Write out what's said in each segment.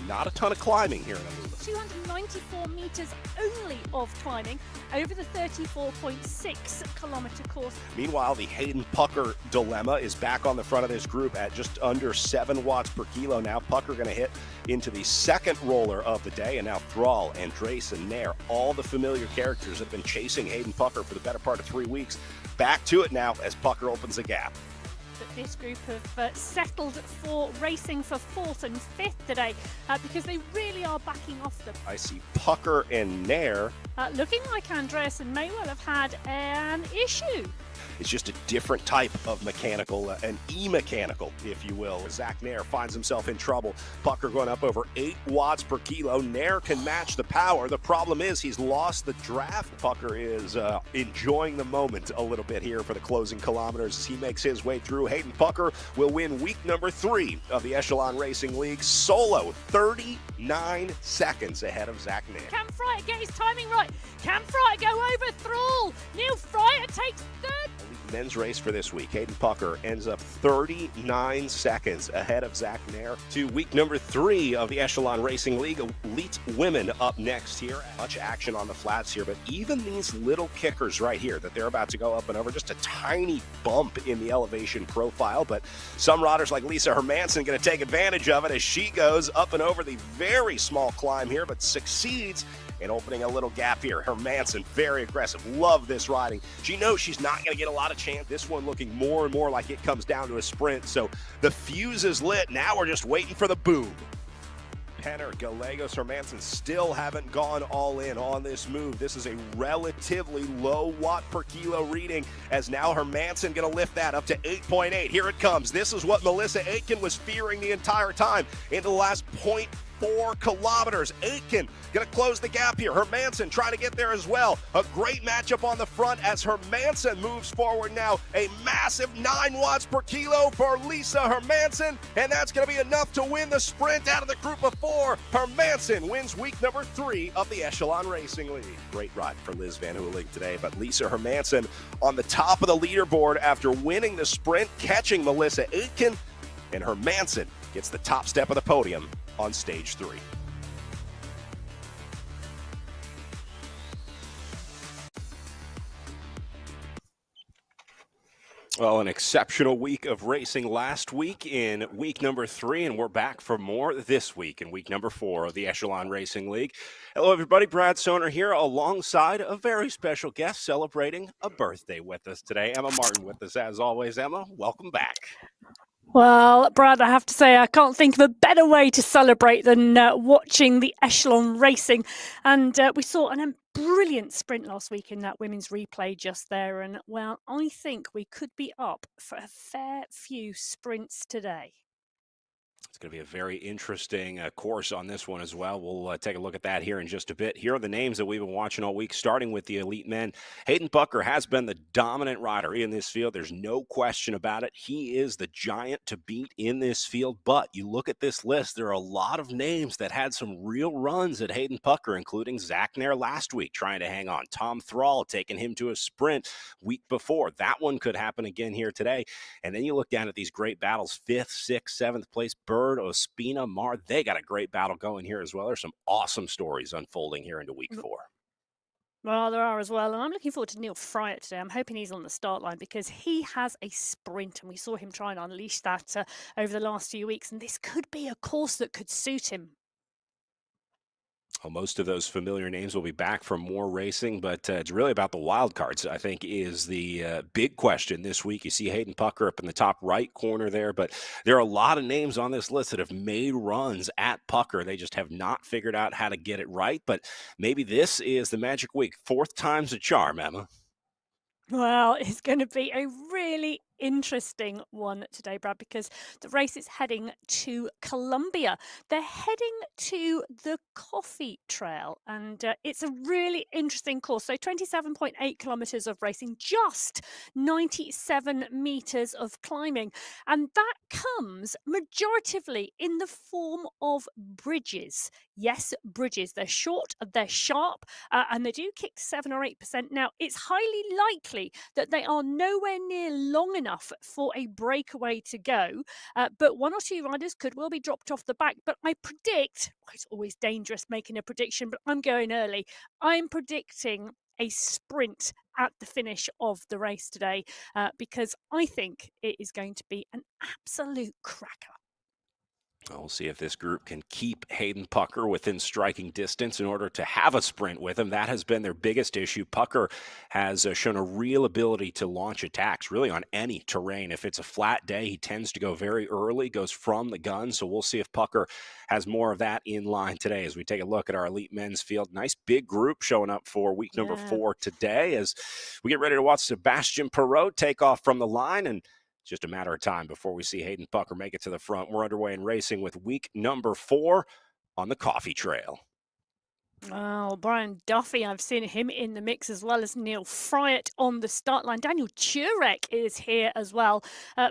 Not a ton of climbing here in Alula. 294 meters only of climbing over the 34.6 kilometer course. Meanwhile, the Hayden Pucker dilemma is back on the front of this group at just under 7 watts per kilo now. Pucker going to hit into the second roller of the day, and now Thrall, Andres, and Nair, all the familiar characters that have been chasing Hayden Pucker for the better part of 3 weeks, back to it now as Pucker opens a gap. This group have settled for racing for 4th and 5th today because they really are backing off them. I see Pucker and Nair. Looking like Andreas and may well have had an issue. It's just a different type of mechanical, an e-mechanical, if you will. Zach Nair finds himself in trouble. Pucker going up over 8 watts per kilo. Nair can match the power. The problem is he's lost the draft. Pucker is enjoying the moment a little bit here for the closing kilometers as he makes his way through. Hayden Pucker will win week number 3 of the Echelon Racing League solo, 39 seconds ahead of Zach Nair. Can Fryer get his timing right? Can Fryer go over Thrall? Neil Fryer takes 3rd. Men's race for this week. Hayden Pucker ends up 39 seconds ahead of Zach Nair. To week number 3 of the Echelon Racing League. Elite women up next here. Much action on the flats here, but even these little kickers right here that they're about to go up and over, just a tiny bump in the elevation profile, but some riders like Lisa Hermansen going to take advantage of it as she goes up and over the very small climb here, but succeeds in opening a little gap here. Hermansen, very aggressive. Love this riding. She knows she's not going to get a lot of chance. This one looking more and more like it comes down to a sprint. So the fuse is lit. Now we're just waiting for the boom. Penner, Gallegos, Hermansen still haven't gone all in on this move. This is a relatively low watt per kilo reading as now Hermansen going to lift that up to 8.8. Here it comes. This is what Melissa Aitken was fearing the entire time into the last 0.4 kilometers. Aitken going to close the gap here. Hermansen trying to get there as well. A great matchup on the front as Hermansen moves forward now. A massive 9 watts per kilo for Lisa Hermansen, and that's going to be enough to win the sprint out of the group of 4. Hermansen wins week number 3 of the Echelon Racing League. Great ride for Liz Van Hooling today, but Lisa Hermansen on the top of the leaderboard after winning the sprint, catching Melissa Aitken, and Hermansen gets the top step of the podium on stage 3. Well, an exceptional week of racing last week in week number 3, and we're back for more this week in week number 4 of the Echelon Racing League. Hello, everybody. Brad Soner here alongside a very special guest celebrating a birthday with us today. Emma Martin with us as always. Emma, welcome back. Well, Brad, I have to say I can't think of a better way to celebrate than watching the Echelon racing. And we saw a brilliant sprint last week in that women's replay just there. And, well, I think we could be up for a fair few sprints today. It's going to be a very interesting course on this one as well. We'll take a look at that here in just a bit. Here are the names that we've been watching all week, starting with the elite men. Hayden Pucker has been the dominant rider in this field. There's no question about it. He is the giant to beat in this field. But you look at this list, there are a lot of names that had some real runs at Hayden Pucker, including Zach Nair last week trying to hang on. Tom Thrall taking him to a sprint week before. That one could happen again here today. And then you look down at these great battles, 5th, 6th, 7th place. Bird, Ospina, Mar, they got a great battle going here as well. There's some awesome stories unfolding here into week 4. Well, there are as well. And I'm looking forward to Neil Fryer today. I'm hoping he's on the start line because he has a sprint and we saw him try and unleash that over the last few weeks. And this could be a course that could suit him. Well, most of those familiar names will be back for more racing, but it's really about the wild cards, I think, is the big question this week. You see Hayden Pucker up in the top right corner there, but there are a lot of names on this list that have made runs at Pucker. They just have not figured out how to get it right, but maybe this is the magic week. 4th time's a charm, Emma. Well, it's going to be a really interesting one today, Brad, because the race is heading to Colombia. They're heading to the Coffee Trail, and it's a really interesting course. So 27.8 kilometers of racing, just 97 meters of climbing. And that comes majoritively in the form of bridges. Yes, bridges. They're short, they're sharp, and they do kick 7 or 8%. Now, it's highly likely that they are nowhere near long enough enough for a breakaway to go. But one or two riders could well be dropped off the back. But I predict, it's always dangerous making a prediction, but I'm going early. I'm predicting a sprint at the finish of the race today because I think it is going to be an absolute cracker. We'll see if this group can keep Hayden Pucker within striking distance in order to have a sprint with him. That has been their biggest issue. Pucker has shown a real ability to launch attacks really on any terrain. If it's a flat day, he tends to go very early, goes from the gun. So we'll see if Pucker has more of that in line today as we take a look at our elite men's field. Nice big group showing up for week number 4 today as we get ready to watch Sebastian Perot take off from the line, and it's just a matter of time before we see Hayden Pucker make it to the front. We're underway in racing with week number 4 on the coffee trail. Oh, Brian Duffy, I've seen him in the mix as well as Neil Fryatt on the start line. Daniel Turek is here as well.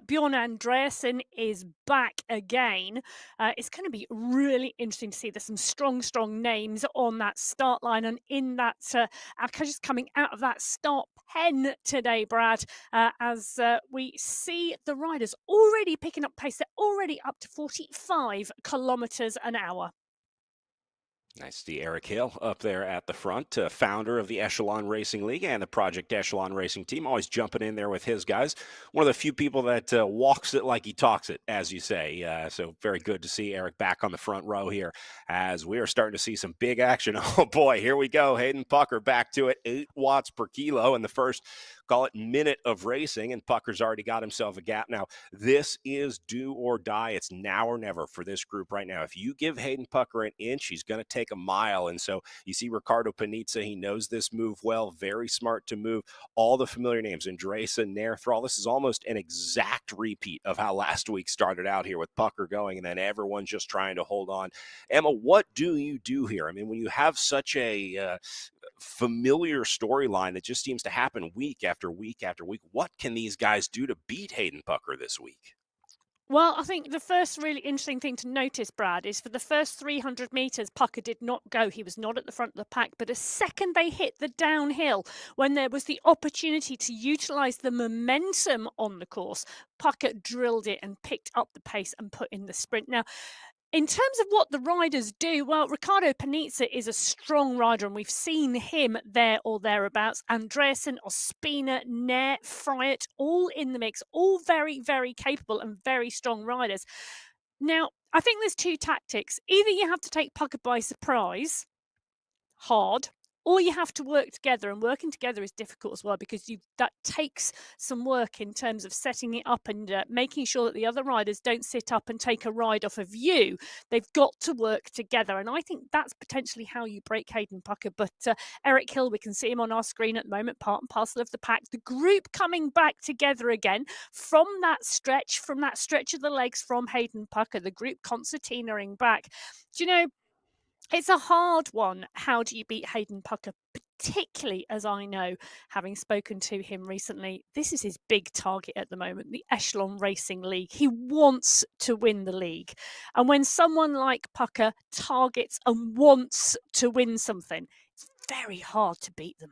Bjorn Andreasen is back again. It's going to be really interesting to see. There's some strong names on that start line and in that, just coming out of that start pen today, Brad, as we see the riders already picking up pace. They're already up to 45 kilometers an hour. Nice to see Eric Hill up there at the front, founder of the Echelon Racing League and the Project Echelon Racing team, always jumping in there with his guys. One of the few people that walks it like he talks it, as you say. So very good to see Eric back on the front row here as we are starting to see some big action. Oh boy, here we go. Hayden Pucker back to it, 8 watts per kilo in the first, call it, minute of racing, and Pucker's already got himself a gap. Now, this is do or die. It's now or never for this group right now. If you give Hayden Pucker an inch, he's going to take a mile. And so you see Ricardo Panizza, he knows this move well, very smart to move. All the familiar names, Andresa, Nairthral. This is almost an exact repeat of how last week started out here with Pucker going and then everyone just trying to hold on. Emma, what do you do here? I mean, when you have such a familiar storyline that just seems to happen week after week after week, what can these guys do to beat Hayden Pucker this week? Well, I think the first really interesting thing to notice, Brad, is for the first 300 metres, Pucker did not go. He was not at the front of the pack. But a second they hit the downhill, when there was the opportunity to utilise the momentum on the course, Pucker drilled it and picked up the pace and put in the sprint. Now, in terms of what the riders do, well, Ricardo Panizza is a strong rider, and we've seen him there or thereabouts. Andreasen, Ospina, Nair, Fryatt, all in the mix, all very, very capable and very strong riders. Now, I think there's 2 tactics. Either you have to take Pucker by surprise, hard, or you have to work together, and working together is difficult as well because that takes some work in terms of setting it up and making sure that the other riders don't sit up and take a ride off of you. They've got to work together, and I think that's potentially how you break Hayden Pucker. But Eric Hill, we can see him on our screen at the moment, part and parcel of the pack. The group coming back together again from that stretch of the legs from Hayden Pucker, the group concertinaing back. Do you know, it's a hard one. How do you beat Hayden Pucker? Particularly as I know, having spoken to him recently, this is his big target at the moment, the Echelon Racing League. He wants to win the league. And when someone like Pucker targets and wants to win something, it's very hard to beat them.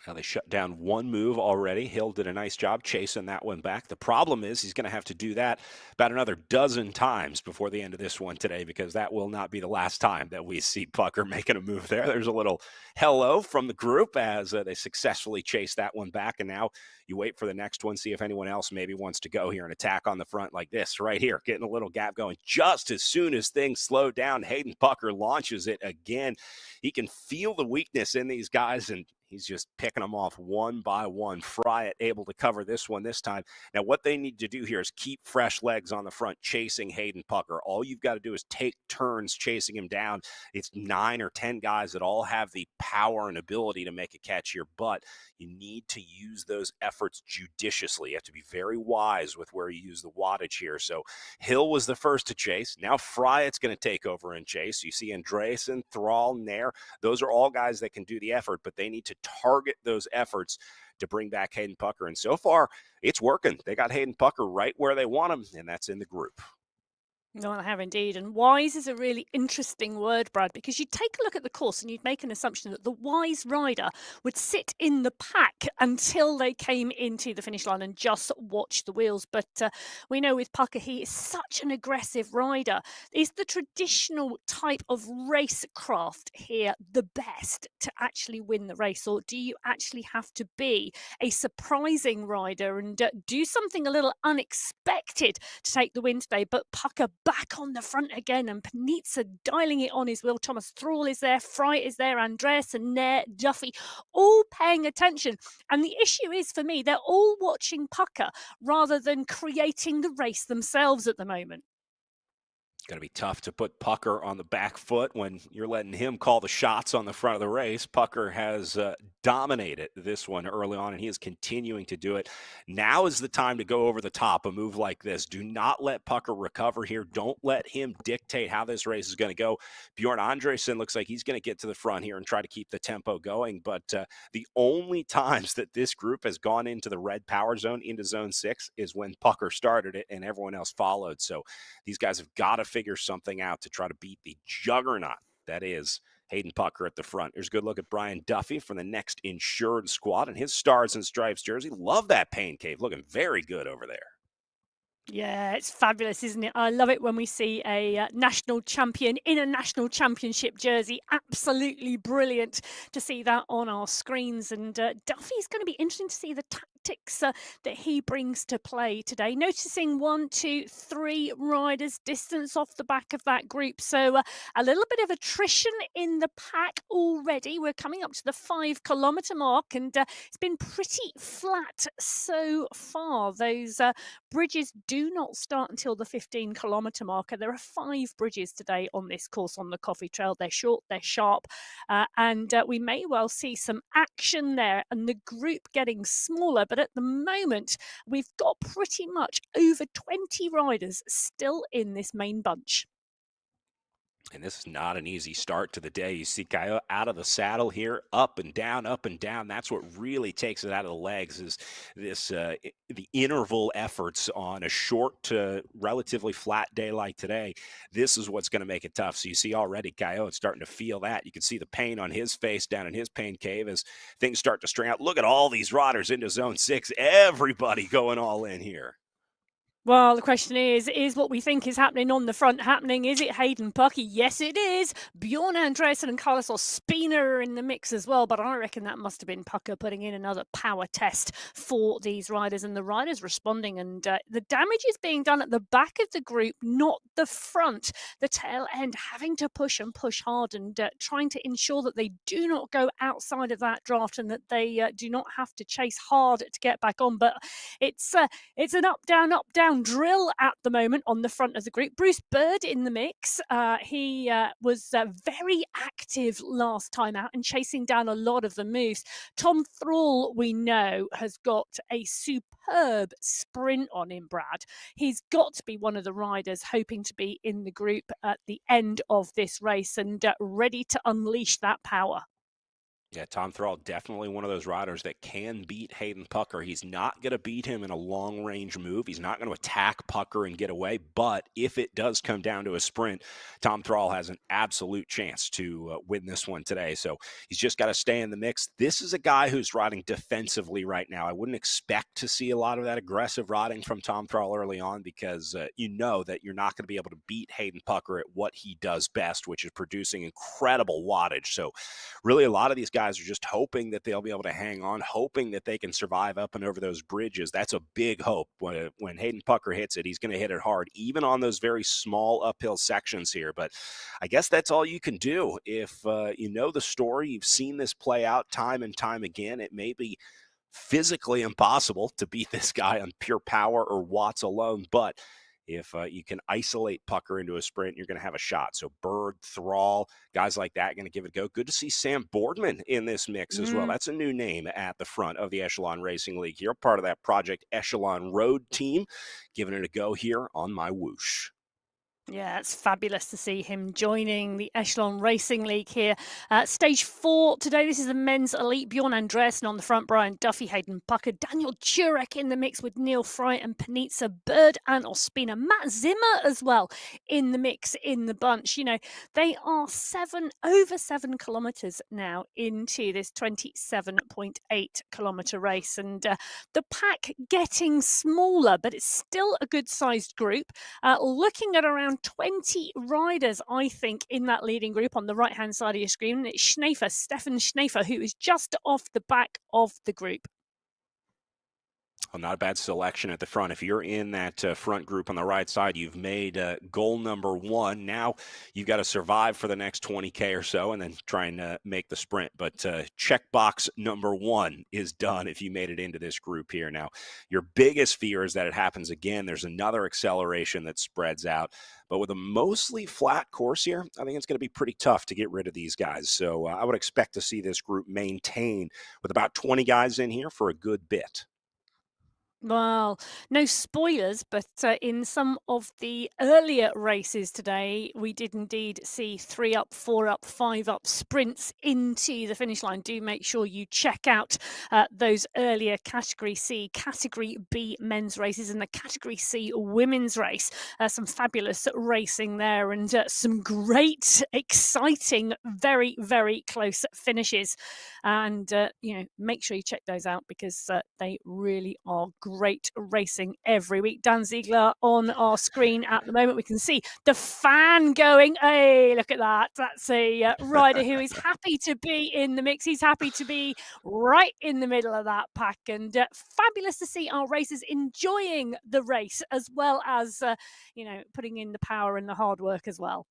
Now they shut down one move already. Hill did a nice job chasing that one back. The problem is he's going to have to do that about another dozen times before the end of this one today, because that will not be the last time that we see Pucker making a move there. There's a little hello from the group as they successfully chase that one back. And now you wait for the next one, see if anyone else maybe wants to go here and attack on the front like this right here, getting a little gap going. Just as soon as things slow down, Hayden Pucker launches it again. He can feel the weakness in these guys, and he's just picking them off one by one. Fryatt able to cover this one this time. Now, what they need to do here is keep fresh legs on the front, chasing Hayden Pucker. All you've got to do is take turns chasing him down. It's 9 or 10 guys that all have the power and ability to make a catch here, but you need to use those efforts judiciously. You have to be very wise with where you use the wattage here. So Hill was the first to chase. Now Fryatt's going to take over and chase. You see Andreasen, Thrall, Nair. Those are all guys that can do the effort, but they need to target those efforts to bring back Hayden Pucker. And so far, it's working. They got Hayden Pucker right where they want him, and that's in the group. No, I have indeed. And wise is a really interesting word, Brad, because you'd take a look at the course and you'd make an assumption that the wise rider would sit in the pack until they came into the finish line and just watch the wheels. But we know with Pucker, he is such an aggressive rider. Is the traditional type of racecraft here the best to actually win the race? Or do you actually have to be a surprising rider and do something a little unexpected to take the win today? But Pucker back on the front again, and Panizza dialing it on his wheel. Thomas Thrall is there, Fry is there, Andreas and Nair, Duffy, all paying attention. And the issue is for me, they're all watching Pucker rather than creating the race themselves at the moment. Going to be tough to put Pucker on the back foot when you're letting him call the shots on the front of the race. Pucker has dominated this one early on, and he is continuing to do it. Now is the time to go over the top, a move like this. Do not let Pucker recover here. Don't let him dictate how this race is going to go. Bjorn Andresen looks like he's going to get to the front here and try to keep the tempo going, but the only times that this group has gone into the red power zone, into zone 6, is when Pucker started it and everyone else followed. So these guys have got to figure something out to try to beat the juggernaut that is Hayden Pucker at the front. Here's a good look at Brian Duffy from the Next Insured squad and his Stars and Stripes jersey. Love that pain cave. Looking very good over there. Yeah, it's fabulous, isn't it? I love it when we see a national champion in a national championship jersey. Absolutely brilliant to see that on our screens. And Duffy's going to be interesting to see the tactics that he brings to play today. Noticing 1, 2, 3 riders distance off the back of that group. So a little bit of attrition in the pack already. We're coming up to the 5 kilometre mark, and it's been pretty flat so far. Those bridges do not start until the 15 kilometre marker. There are 5 bridges today on this course on the Coffee Trail. They're short, they're sharp, and we may well see some action there and the group getting smaller. But at the moment, we've got pretty much over 20 riders still in this main bunch. And this is not an easy start to the day. You see Kaio out of the saddle here, up and down, up and down. That's what really takes it out of the legs, is this the interval efforts on a short to relatively flat day like today. This is what's going to make it tough. So you see already Kaio is starting to feel that. You can see the pain on his face down in his pain cave as things start to string out. Look at all these riders into zone 6. Everybody going all in here. Well, the question is what we think is happening on the front happening? Is it Hayden Pucky? Yes, it is. Bjorn Andresen and Carlos Ospina are in the mix as well, but I reckon that must have been Pucker putting in another power test for these riders, and the riders responding, and the damage is being done at the back of the group, not the front. The tail end having to push and push hard, and trying to ensure that they do not go outside of that draft and that they do not have to chase hard to get back on. But it's an up, down drill at the moment on the front of the group. Bruce Bird in the mix. He was very active last time out and chasing down a lot of the moves. Tom Thrall, we know, has got a superb sprint on him, Brad. He's got to be one of the riders hoping to be in the group at the end of this race and ready to unleash that power. Yeah, Tom Thrall, definitely one of those riders that can beat Hayden Pucker. He's not going to beat him in a long-range move. He's not going to attack Pucker and get away. But if it does come down to a sprint, Tom Thrall has an absolute chance to win this one today. So he's just got to stay in the mix. This is a guy who's riding defensively right now. I wouldn't expect to see a lot of that aggressive riding from Tom Thrall early on, because you know that you're not going to be able to beat Hayden Pucker at what he does best, which is producing incredible wattage. So really a lot of these guys are just hoping that they'll be able to hang on, hoping that they can survive up and over those bridges. That's a big hope. When Hayden Pucker hits it, he's going to hit it hard, even on those very small uphill sections here. But I guess that's all you can do. If you know the story, you've seen this play out time and time again, it may be physically impossible to beat this guy on pure power or watts alone, but if you can isolate Pucker into a sprint, you're going to have a shot. So Bird, Thrall, guys like that going to give it a go. Good to see Sam Boardman in this mix as well. That's a new name at the front of the Echelon Racing League here, part of that Project Echelon Road team, giving it a go here on MyWhoosh. Yeah, it's fabulous to see him joining the Echelon Racing League here. Stage 4 today. This is the men's elite. Bjorn Andresen on the front, Brian Duffy, Hayden Pucker, Daniel Jurek in the mix with Neil Fry and Panitza, Bird and Ospina, Matt Zimmer as well in the mix in the bunch. You know, they are over 7 kilometres now into this 27.8 kilometre race, and the pack getting smaller, but it's still a good sized group. Looking at around 20 riders, I think, in that leading group on the right-hand side of your screen. It's Stefan Schneefer, who is just off the back of the group. Well, not a bad selection at the front. If you're in that front group on the right side, you've made goal number 1. Now you've got to survive for the next 20K or so and then try and make the sprint. But checkbox number 1 is done if you made it into this group here. Now, your biggest fear is that it happens again. There's another acceleration that spreads out. But with a mostly flat course here, I think it's going to be pretty tough to get rid of these guys. So I would expect to see this group maintain with about 20 guys in here for a good bit. Well, no spoilers, but in some of the earlier races today, we did indeed see 3 up, 4 up, 5 up sprints into the finish line. Do make sure you check out those earlier Category C, Category B men's races and the Category C women's race. Some fabulous racing there and some great, exciting, very, very close finishes. And, you know, make sure you check those out because they really are great racing every week. Dan Ziegler on our screen at the moment. We can see the fan going, hey, look at that. That's a rider who is happy to be in the mix. He's happy to be right in the middle of that pack. And fabulous to see our racers enjoying the race as well as, you know, putting in the power and the hard work as well.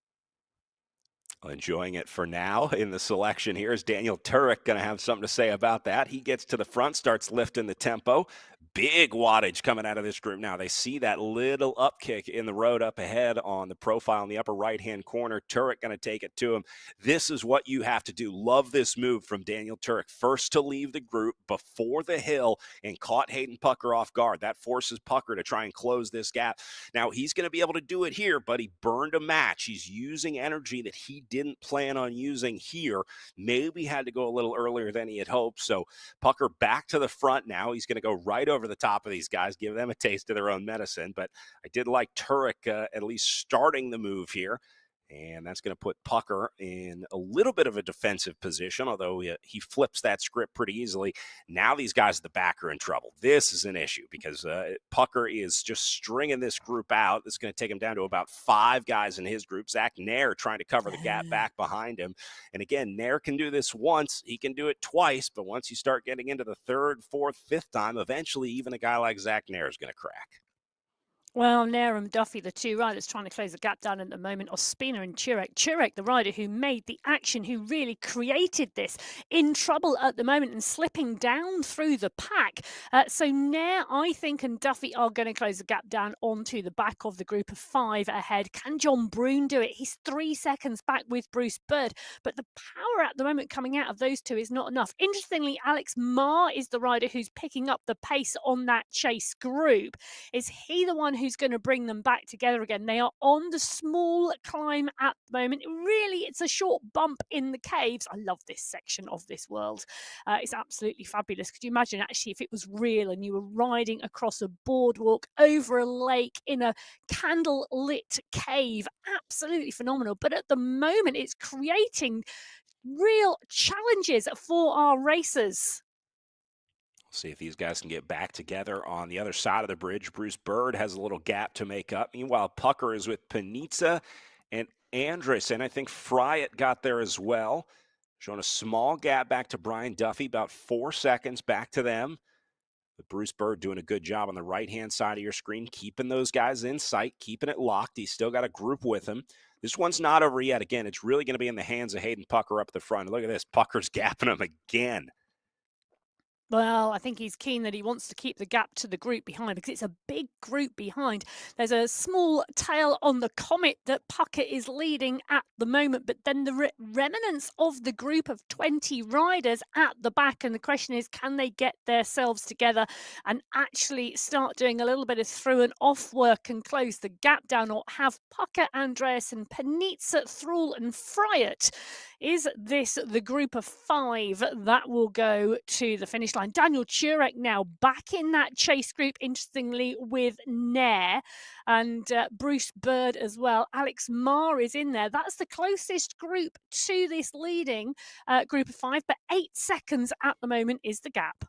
Enjoying it for now in the selection here is Daniel Turek going to have something to say about that. He gets to the front, starts lifting the tempo. Big wattage coming out of this group now. They see that little upkick in the road up ahead on the profile in the upper right-hand corner. Turek going to take it to him. This is what you have to do. Love this move from Daniel Turek. First to leave the group before the hill and caught Hayden Pucker off guard. That forces Pucker to try and close this gap. Now, he's going to be able to do it here, but he burned a match. He's using energy that he didn't plan on using here. Maybe had to go a little earlier than he had hoped. So Pucker back to the front now. He's going to go right over the top of these guys, give them a taste of their own medicine. But I did like Turek at least starting the move here. And that's going to put Pucker in a little bit of a defensive position, although he flips that script pretty easily. Now these guys at the back are in trouble. This is an issue because Pucker is just stringing this group out. It's going to take him down to about 5 guys in his group. Zach Nair trying to cover the gap back behind him. And again, Nair can do this once. He can do it twice. But once you start getting into the 3rd, 4th, 5th time, eventually even a guy like Zach Nair is going to crack. Well, Nair and Duffy, the 2 riders trying to close the gap down at the moment. Ospina and Turek. Turek, the rider who made the action, who really created this, in trouble at the moment and slipping down through the pack. So Nair, I think, and Duffy are going to close the gap down onto the back of the group of 5 ahead. Can John Brune do it? He's 3 seconds back with Bruce Bird, but the power at the moment coming out of those 2 is not enough. Interestingly, Alex Marr is the rider who's picking up the pace on that chase group. Is he the one who's going to bring them back together again? They are on the small climb at the moment. Really, it's a short bump in the caves. I love this section of this world. It's absolutely fabulous. Could you imagine actually if it was real and you were riding across a boardwalk over a lake in a candle-lit cave? Absolutely phenomenal. But at the moment, it's creating real challenges for our racers. See if these guys can get back together on the other side of the bridge. Bruce Bird has a little gap to make up. Meanwhile, Pucker is with Panitza and Andrus, and I think Fryatt got there as well. Showing a small gap back to Brian Duffy, about 4 seconds back to them. But Bruce Bird doing a good job on the right-hand side of your screen, keeping those guys in sight, keeping it locked. He's still got a group with him. This one's not over yet. Again, it's really going to be in the hands of Hayden Pucker up the front. Look at this. Pucker's gapping him again. Well, I think he's keen that he wants to keep the gap to the group behind because it's a big group behind. There's a small tail on the Comet that Puckett is leading at the moment, but then the remnants of the group of 20 riders at the back. And the question is, can they get themselves together and actually start doing a little bit of through and off work and close the gap down, or have Puckett, Andreasen, Panizza, Thrall, and Fryatt? Is this the group of 5 that will go to the finish line? Daniel Turek now back in that chase group, interestingly, with Nair and Bruce Bird as well. Alex Marr is in there. That's the closest group to this leading group of 5, but 8 seconds at the moment is the gap.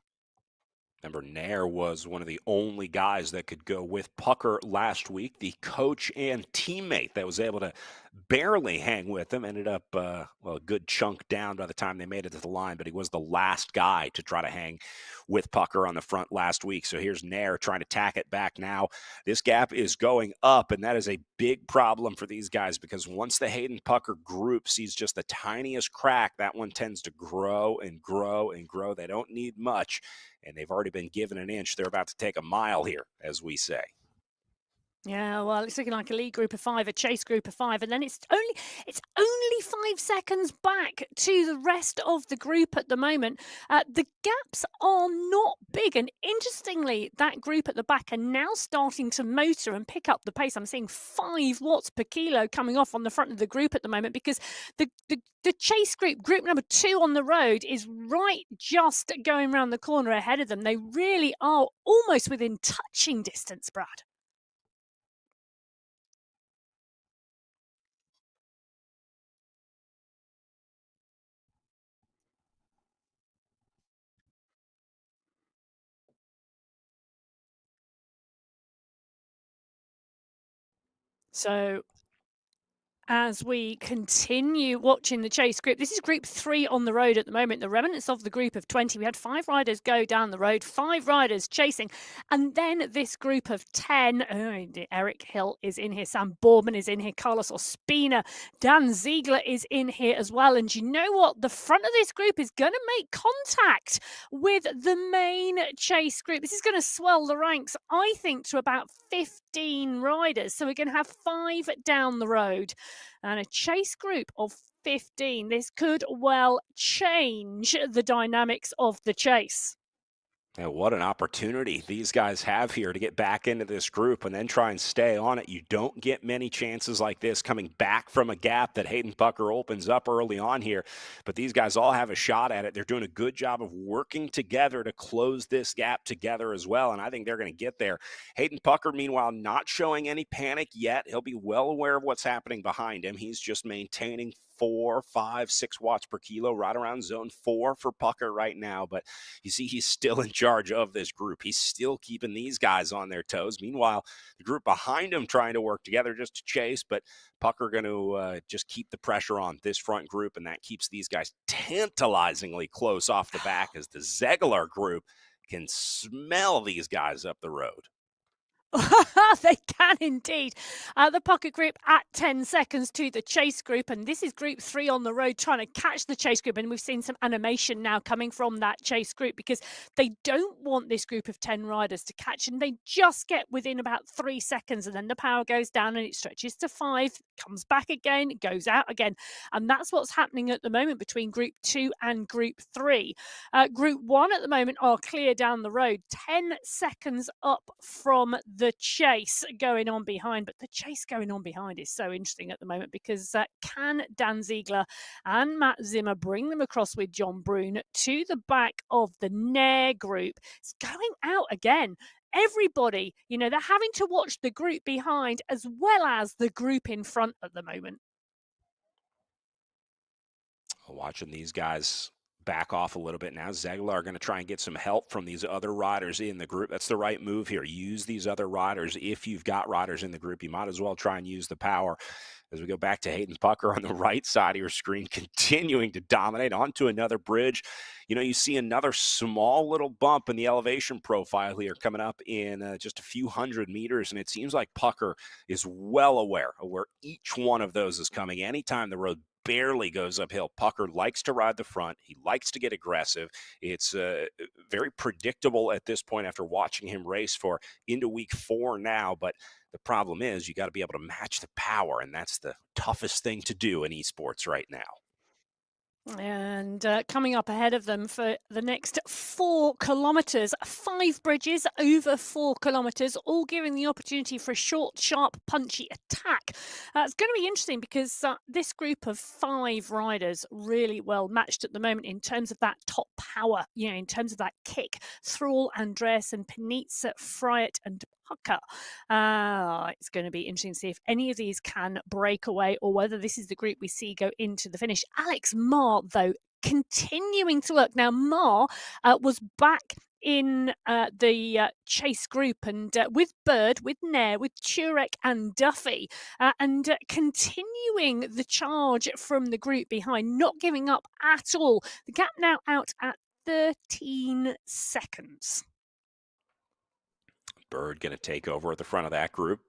Remember, Nair was one of the only guys that could go with Pucker last week, the coach and teammate that was able to barely hang with him. Ended up, a good chunk down by the time they made it to the line, but he was the last guy to try to hang with Pucker on the front last week. So here's Nair trying to tack it back now. This gap is going up, and that is a big problem for these guys because once the Hayden Pucker group sees just the tiniest crack, that one tends to grow and grow and grow. They don't need much, and they've already been given an inch. They're about to take a mile here, as we say. Yeah, well, it's looking like a lead group of 5, a chase group of 5, and then it's only 5 seconds back to the rest of the group at the moment. The gaps are not big, and interestingly, that group at the back are now starting to motor and pick up the pace. I'm seeing 5 watts per kilo coming off on the front of the group at the moment because the chase group number 2 on the road, is right just going around the corner ahead of them. They really are almost within touching distance, Brad. So as we continue watching the chase group, this is group 3 on the road at the moment, the remnants of the group of 20. We had 5 riders go down the road, 5 riders chasing, and then this group of 10. Eric Hill is in here, Sam Boardman is in here, Carlos Ospina, Dan Ziegler is in here as well. And you know what? The front of this group is going to make contact with the main chase group. This is going to swell the ranks, I think, to about 15 riders. So we're going to have 5 down the road and a chase group of 15. This could well change the dynamics of the chase. And what an opportunity these guys have here to get back into this group and then try and stay on it. You don't get many chances like this coming back from a gap that Hayden Pucker opens up early on here. But these guys all have a shot at it. They're doing a good job of working together to close this gap together as well. And I think they're going to get there. Hayden Pucker, meanwhile, not showing any panic yet. He'll be well aware of what's happening behind him. He's just maintaining 4, 5, 6 watts per kilo, right around zone 4 for Pucker right now. But you see, he's still in charge of this group. He's still keeping these guys on their toes. Meanwhile, the group behind him trying to work together just to chase, but Pucker going to just keep the pressure on this front group, and that keeps these guys tantalizingly close off the back as the Zegler group can smell these guys up the road. They can indeed. The Pocket group at 10 seconds to the chase group, and this is group 3 on the road trying to catch the chase group. And we've seen some animation now coming from that chase group because they don't want this group of 10 riders to catch, and they just get within about 3 seconds, and then the power goes down and it stretches to 5, comes back again, it goes out again. And that's what's happening at the moment between group 2 and group 3. Group 1 at the moment are clear down the road, 10 seconds up from the chase going on behind. But the chase going on behind is so interesting at the moment because can Dan Ziegler and Matt Zimmer bring them across with John Brune to the back of the Nair group? It's going out again. Everybody, they're having to watch the group behind as well as the group in front at the moment. Watching these guys back off a little bit now. Zegler are going to try and get some help from these other riders in the group. That's the right move here. Use these other riders. If you've got riders in the group, you might as well try and use the power. As we go back to Hayden Pucker on the right side of your screen, continuing to dominate onto another bridge. You see another small little bump in the elevation profile here coming up in just a few hundred meters, and it seems like Pucker is well aware of where each one of those is coming. Anytime the road barely goes uphill. Pucker likes to ride the front. He likes to get aggressive. It's very predictable at this point after watching him race for into week 4 now. But the problem is you got to be able to match the power, and that's the toughest thing to do in esports right now. And coming up ahead of them for the next 4 kilometres, 5 bridges over 4 kilometres, all giving the opportunity for a short, sharp, punchy attack. It's going to be interesting because this group of 5 riders really well matched at the moment in terms of that top power, in terms of that kick. Thrall, Andreas and Penitza, Friat and Pucker. It's going to be interesting to see if any of these can break away or whether this is the group we see go into the finish. Alex Marr, though, continuing to look. Now, Marr was back in the chase group and with Bird, with Nair, with Turek and Duffy, and continuing the charge from the group behind, not giving up at all. The gap now out at 13 seconds. Bird going to take over at the front of that group,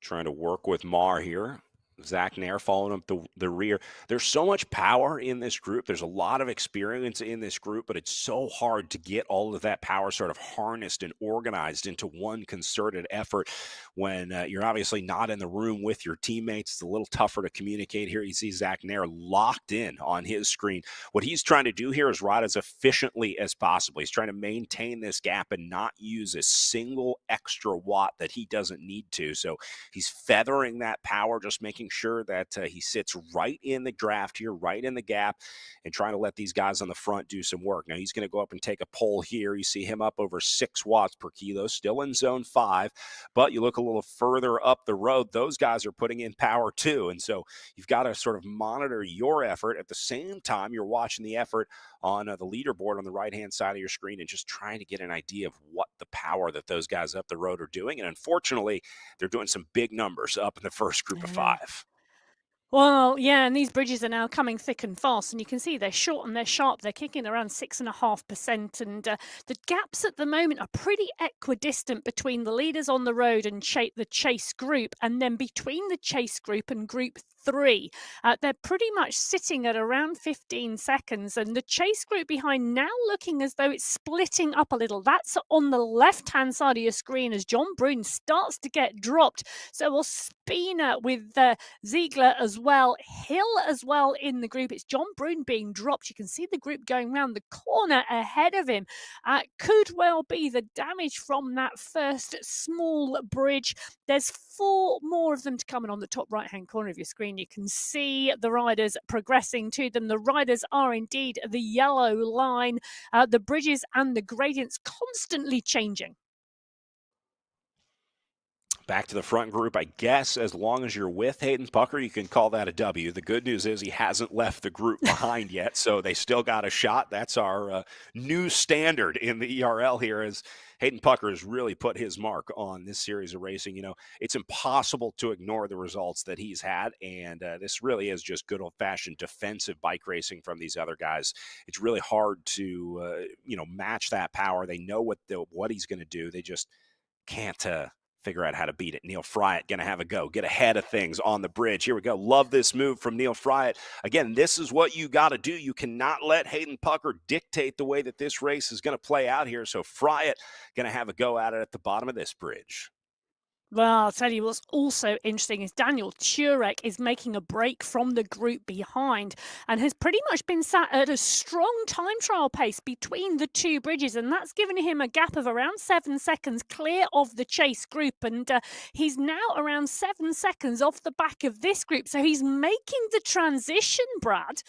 trying to work with Marr here. Zach Nair following up the rear. There's so much power in this group. There's a lot of experience in this group, but it's so hard to get all of that power sort of harnessed and organized into one concerted effort when you're obviously not in the room with your teammates. It's a little tougher to communicate here. You see Zach Nair locked in on his screen. What he's trying to do here is ride as efficiently as possible. He's trying to maintain this gap and not use a single extra watt that he doesn't need to. So he's feathering that power, just making sure that he sits right in the draft here, right in the gap, and trying to let these guys on the front do some work. Now he's going to go up and take a pull here. You see him up over 6 watts per kilo, still in zone 5, but you look a little further up the road, those guys are putting in power too. And so you've got to sort of monitor your effort at the same time you're watching the effort on the leaderboard on the right-hand side of your screen and just trying to get an idea of what the power that those guys up the road are doing. And unfortunately, they're doing some big numbers up in the first group of 5. Well, yeah, and these bridges are now coming thick and fast, and you can see they're short and they're sharp. They're kicking around 6.5%, and the gaps at the moment are pretty equidistant between the leaders on the road and the chase group, and then between the chase group and group 3. They're pretty much sitting at around 15 seconds, and the chase group behind now looking as though it's splitting up a little. That's on the left-hand side of your screen as John Brune starts to get dropped. So we'll Spina with Ziegler as well, Hill as well in the group. It's John Brune being dropped. You can see the group going round the corner ahead of him. Could well be the damage from that first small bridge. There's 4 more of them to come, and on the top right-hand corner of your screen, you can see the riders progressing to them. The riders are indeed the yellow line. The bridges and the gradients constantly changing. Back to the front group, I guess as long as you're with Hayden Pucker, you can call that a W. The good news is he hasn't left the group behind yet, so they still got a shot. That's our new standard in the ERL here, as Hayden Pucker has really put his mark on this series of racing. You know, it's impossible to ignore the results that he's had, and this really is just good old-fashioned defensive bike racing from these other guys. It's really hard to, match that power. They know what he's going to do. They just can't figure out how to beat it. Neil Friat going to have a go, get ahead of things on the bridge. Here we go. Love this move from Neil Friat. Again, this is what you got to do. You cannot let Hayden Pucker dictate the way that this race is going to play out here. So Friat going to have a go at it at the bottom of this bridge. Well, I'll tell you what's also interesting is Daniel Turek is making a break from the group behind and has pretty much been sat at a strong time trial pace between the 2 bridges, and that's given him a gap of around 7 seconds clear of the chase group, and he's now around 7 seconds off the back of this group, so he's making the transition, Brad.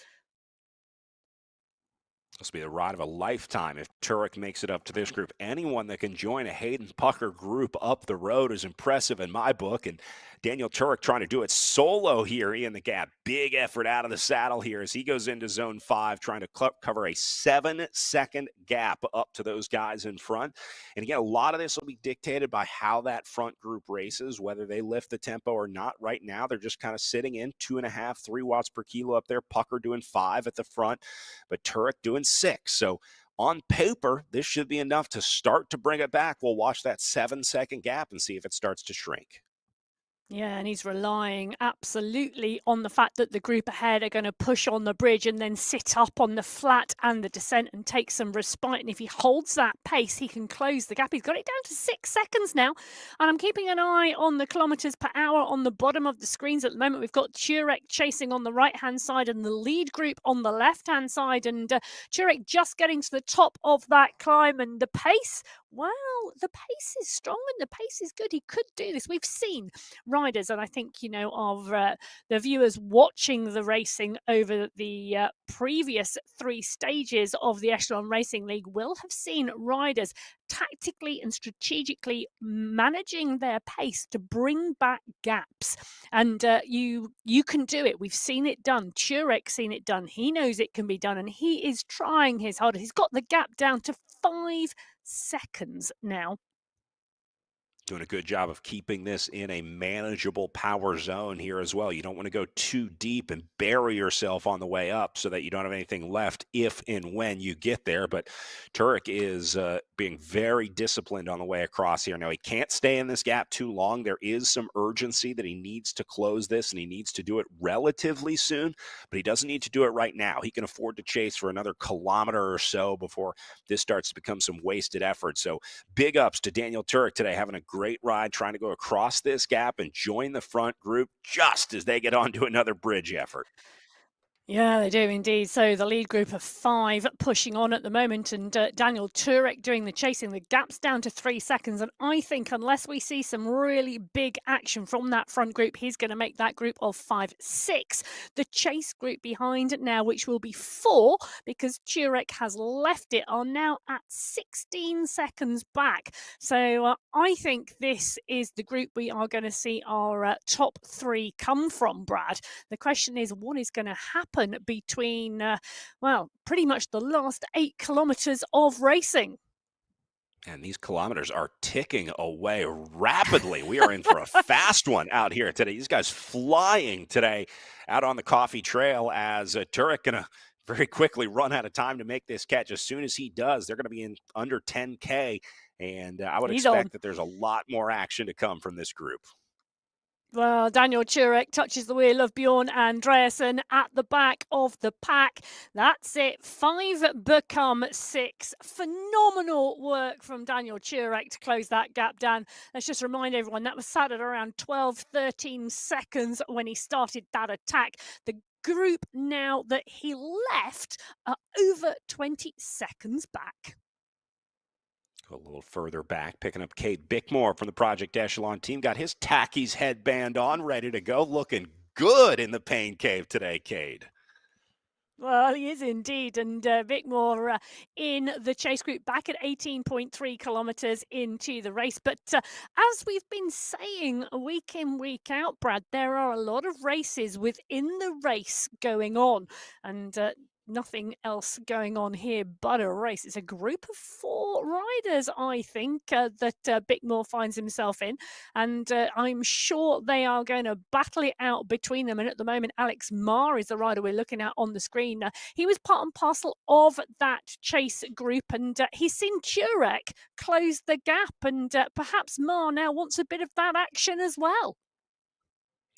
This will be the ride of a lifetime if Turek makes it up to this group. Anyone that can join a Hayden Pucker group up the road is impressive in my book. And Daniel Turek trying to do it solo here in the gap. Big effort out of the saddle here as he goes into zone 5, trying to cover a 7-second gap up to those guys in front. And again, a lot of this will be dictated by how that front group races, whether they lift the tempo or not. Right now, they're just kind of sitting in 2.5, 3 watts per kilo up there. Pucker doing 5 at the front, but Turek doing 6. So on paper, this should be enough to start to bring it back. We'll watch that 7-second gap and see if it starts to shrink. Yeah, and he's relying absolutely on the fact that the group ahead are going to push on the bridge and then sit up on the flat and the descent and take some respite. And if he holds that pace, he can close the gap. He's got it down to 6 seconds now. And I'm keeping an eye on the kilometres per hour on the bottom of the screens at the moment. We've got Turek chasing on the right-hand side and the lead group on the left-hand side. And Turek just getting to the top of that climb, and the pace, well, the pace is strong and the pace is good. He could do this. We've seen riders, and I think, of the viewers watching the racing over the previous three stages of the Echelon Racing League will have seen riders tactically and strategically managing their pace to bring back gaps. And you can do it. We've seen it done. Turek's seen it done. He knows it can be done, and he is trying his hardest. He's got the gap down to 5 seconds now. Doing a good job of keeping this in a manageable power zone here as well. You don't want to go too deep and bury yourself on the way up so that you don't have anything left if and when you get there. But Turek is being very disciplined on the way across here. Now, he can't stay in this gap too long. There is some urgency that he needs to close this, and he needs to do it relatively soon, but he doesn't need to do it right now. He can afford to chase for another kilometer or so before this starts to become some wasted effort. So big ups to Daniel Turek today, having a great ride, trying to go across this gap and join the front group just as they get onto another bridge effort. Yeah, they do indeed. So the lead group of 5 pushing on at the moment, and Daniel Turek doing the chasing. The gap's down to 3 seconds, and I think unless we see some really big action from that front group, he's going to make that group of 5 6. The chase group behind now, which will be 4 because Turek has left it, are now at 16 seconds back. So I think this is the group we are going to see our top 3 come from, Brad. The question is, what is going to happen between, pretty much the last 8 kilometres of racing? And these kilometers are ticking away rapidly. We are in for a fast one out here today. These guys flying today out on the coffee trail as Turek going to very quickly run out of time to make this catch. As soon as he does, they're going to be in under 10K. And I would He's on. expect that there's a lot more action to come from this group. Well, Daniel Turek touches the wheel of Bjorn Andreasen at the back of the pack. That's it. 5 become 6. Phenomenal work from Daniel Turek to close that gap down. Let's just remind everyone that was sat at around 12, 13 seconds when he started that attack. The group now that he left are over 20 seconds back. Go a little further back, picking up Cade Bickmore from the Project Echelon team. Got his Tackies headband on, ready to go. Looking good in the pain cave today, Cade. Well, he is indeed. And Bickmore in the chase group back at 18.3 kilometres into the race. But as we've been saying week in, week out, Brad, there are a lot of races within the race going on. And nothing else going on here but a race. It's a group of 4 riders, I think, that Bickmore finds himself in. And I'm sure they are going to battle it out between them. And at the moment, Alex Marr is the rider we're looking at on the screen. He was part and parcel of that chase group, and he's seen Turek close the gap. And perhaps Marr now wants a bit of that action as well.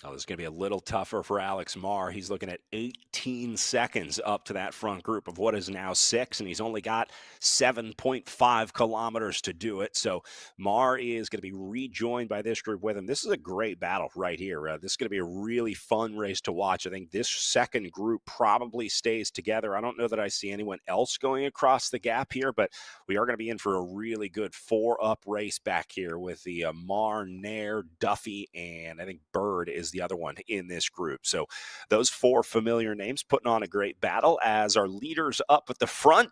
Oh, this is going to be a little tougher for Alex Marr. He's looking at 18 seconds up to that front group of what is now 6, and he's only got 7.5 kilometers to do it. So Marr is going to be rejoined by this group with him. This is a great battle right here. This is going to be a really fun race to watch. I think this second group probably stays together. I don't know that I see anyone else going across the gap here, but we are going to be in for a really good 4-up race back here with the Marr, Nair, Duffy, and I think Bird is the other one in this group. So those 4 familiar names putting on a great battle as our leaders up at the front,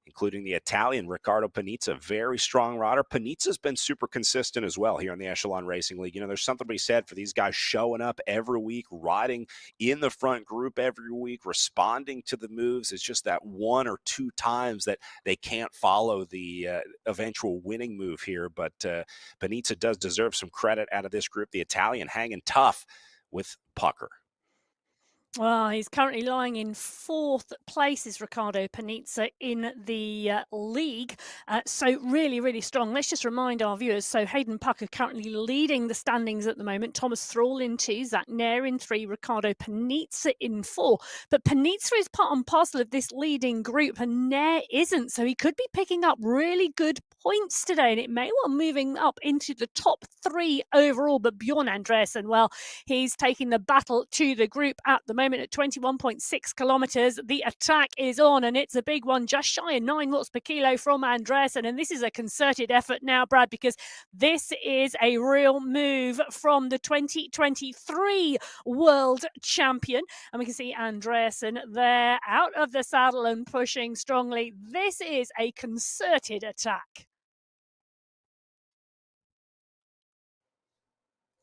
including the Italian Riccardo Panizza, very strong rider. Panizza's been super consistent as well here in the Echelon Racing League. You know, there's something to be said for these guys showing up every week, riding in the front group every week, responding to the moves. It's just that 1 or 2 times that they can't follow the eventual winning move here. But Panizza does deserve some credit out of this group. The Italian hanging tough with Pucker. Well, he's currently lying in fourth place, is Riccardo Panizza in the league. So really, really strong. Let's just remind our viewers. So Hayden Pucker currently leading the standings at the moment. Thomas Thrall in 2, Zach Nair in 3, Riccardo Panizza in 4. But Panizza is part and parcel of this leading group and Nair isn't. So he could be picking up really good points today and it may well moving up into the top 3 overall. But Bjorn Andreasen, well, he's taking the battle to the group at the moment at 21.6 kilometers. The attack is on and it's a big one, just shy of 9 watts per kilo from Andreasen. And this is a concerted effort now, Brad, because this is a real move from the 2023 world champion. And we can see Andreasen there out of the saddle and pushing strongly. This is a concerted attack.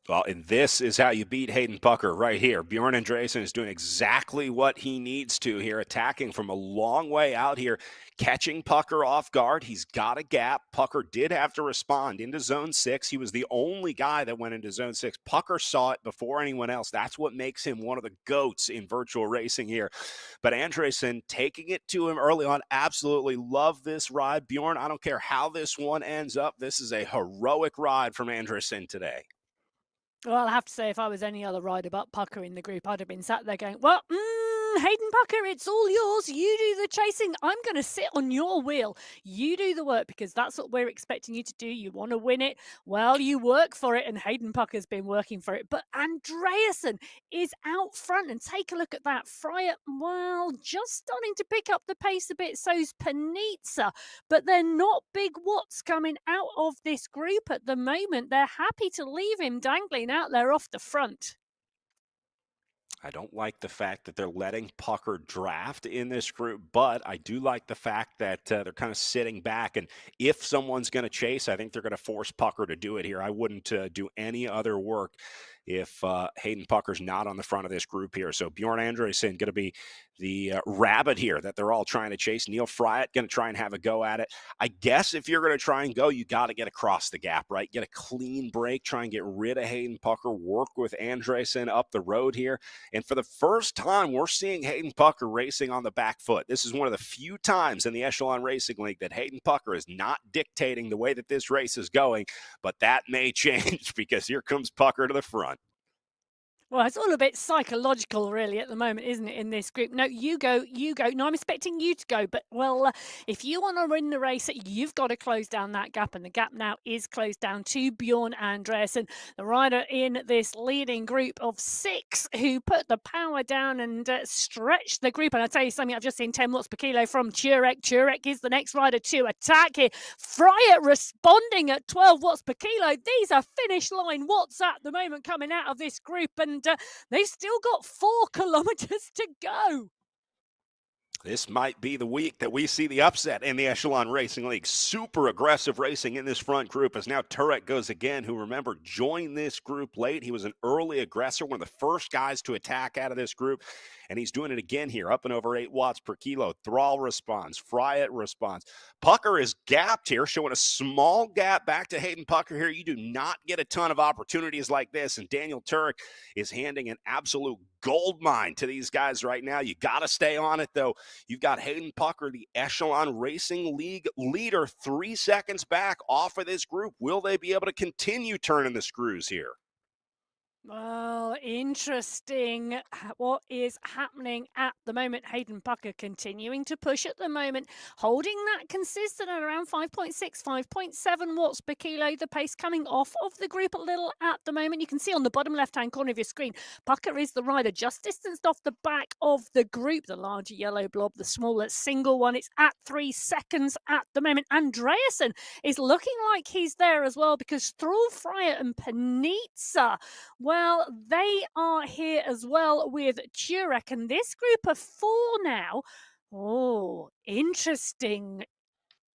Well, and this is how you beat Hayden Pucker right here. Bjorn Andreasen is doing exactly what he needs to here, attacking from a long way out here, catching Pucker off guard. He's got a gap. Pucker did have to respond into zone 6. He was the only guy that went into zone 6. Pucker saw it before anyone else. That's what makes him one of the GOATs in virtual racing here. But Andreasen taking it to him early on. Absolutely love this ride. Bjorn, I don't care how this one ends up. This is a heroic ride from Andreasen today. Well, I have to say, if I was any other rider but Pucker in the group, I'd have been sat there going, well, Hayden Pucker, it's all yours. You do the chasing. I'm going to sit on your wheel. You do the work because that's what we're expecting you to do. You want to win it. Well, you work for it. And Hayden Pucker's been working for it. But Andreasen is out front. And take a look at that. Fryer, well, just starting to pick up the pace a bit. So's Panizza. But they're not big watts coming out of this group at the moment. They're happy to leave him dangling out there off the front. I don't like the fact that they're letting Pucker draft in this group, but I do like the fact that they're kind of sitting back. And if someone's going to chase, I think they're going to force Pucker to do it here. I wouldn't do any other work if Hayden Pucker's not on the front of this group here. So Bjorn Andreasen going to be the rabbit here that they're all trying to chase. Neil Fryatt going to try and have a go at it. I guess if you're going to try and go, you got to get across the gap, right? Get a clean break, try and get rid of Hayden Pucker, work with Andreasen up the road here. And for the first time, we're seeing Hayden Pucker racing on the back foot. This is one of the few times in the Echelon Racing League that Hayden Pucker is not dictating the way that this race is going, but that may change because here comes Pucker to the front. Well, it's all a bit psychological, really, at the moment, isn't it, in this group? No, you go, you go. No, I'm expecting you to go. But, well, if you want to win the race, you've got to close down that gap. And the gap now is closed down to Bjorn Andreasen, the rider in this leading group of 6 who put the power down and stretched the group. And I'll tell you something, I've just seen 10 watts per kilo from Turek. Turek is the next rider to attack here. Fryer responding at 12 watts per kilo. These are finish line watts at the moment coming out of this group. And they've still got 4 kilometers to go. This might be the week that we see the upset in the Echelon Racing League. Super aggressive racing in this front group as now Turek goes again, who, remember, joined this group late. He was an early aggressor, one of the first guys to attack out of this group, and he's doing it again here, up and over 8 watts per kilo. Thrall responds. Fryatt responds. Pucker is gapped here, showing a small gap back to Hayden Pucker here. You do not get a ton of opportunities like this, and Daniel Turek is handing an absolute gold mine to these guys right now. You got to stay on it, though. You've got Hayden Pucker, the Echelon Racing League leader, 3 seconds back off of this group. Will they be able to continue turning the screws here? Well, interesting what is happening at the moment. Hayden Pucker continuing to push at the moment, holding that consistent at around 5.6, 5.7 watts per kilo. The pace coming off of the group a little at the moment. You can see on the bottom left-hand corner of your screen, Pucker is the rider just distanced off the back of the group. The larger yellow blob, the smaller single one. It's at 3 seconds at the moment. Andreasen is looking like he's there as well because Thrall, Fryer and Panizza, well, they are here as well with Turek, and this group of 4 now. Oh, interesting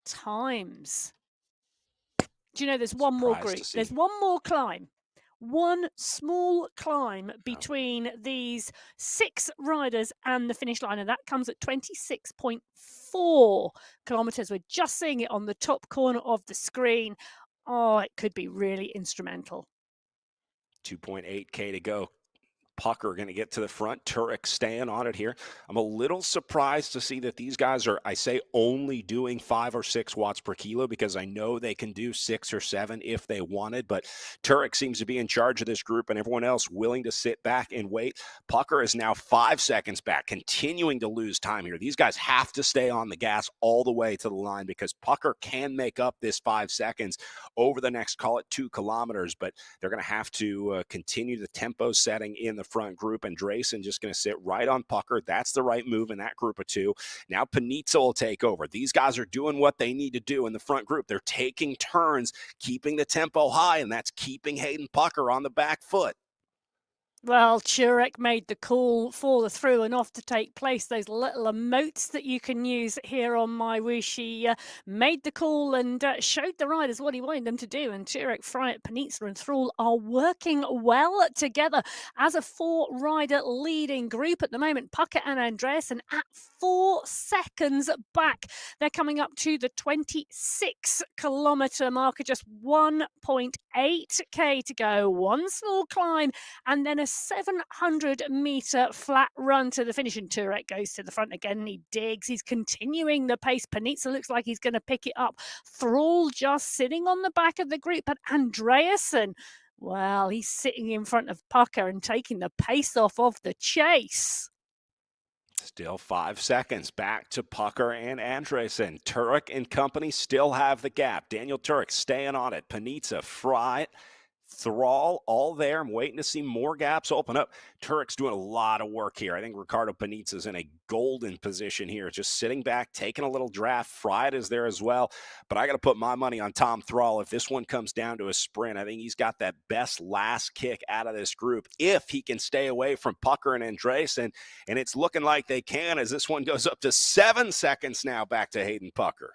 times. Do you know there's one more group? There's one more climb. One small climb between these 6 riders and the finish line, and that comes at 26.4 kilometers. We're just seeing it on the top corner of the screen. Oh, it could be really instrumental. 2.8K to go. Pucker going to get to the front. Turek staying on it here. I'm a little surprised to see that these guys are, I say, only doing 5 or 6 watts per kilo, because I know they can do 6 or 7 if they wanted. But Turek seems to be in charge of this group, and everyone else willing to sit back and wait. Pucker is now 5 seconds back, continuing to lose time here. These guys have to stay on the gas all the way to the line, because Pucker can make up this 5 seconds over the next, call it 2 kilometers. But they're going to have to continue the tempo setting in the front group, and Drayson just going to sit right on Pucker. That's the right move in that group of 2. Now Panizza will take over. These guys are doing what they need to do in the front group. They're taking turns, keeping the tempo high, and that's keeping Hayden Pucker on the back foot. Well, Turek made the call for the through and off to take place. Those little emotes that you can use here on MyWhoosh. He made the call and showed the riders what he wanted them to do. And Turek, Fryatt, Panizza and Thrall are working well together as a 4-rider leading group at the moment. Pucker and Andreasen at 4 seconds back. They're coming up to the 26-kilometre marker, just 1.8k to go. One small climb and then a 700-metre flat run to the finish. And Turek goes to the front again. He digs. He's continuing the pace. Panizza looks like he's going to pick it up. Thrall just sitting on the back of the group. But Andreasen, well, he's sitting in front of Pucker and taking the pace off of the chase. Still 5 seconds back to Pucker and Andreasen. Turek and company still have the gap. Daniel Turek staying on it. Panizza, Fryatt, Thrall, all there. I'm waiting to see more gaps open up. Turek's doing a lot of work here. I think Ricardo Panizza's in a golden position here, just sitting back, taking a little draft. Fryatt is there as well. But I got to put my money on Tom Thrall. If this one comes down to a sprint, I think he's got that best last kick out of this group if he can stay away from Pucker and Andreasen. And it's looking like they can, as this one goes up to 7 seconds now back to Hayden Pucker.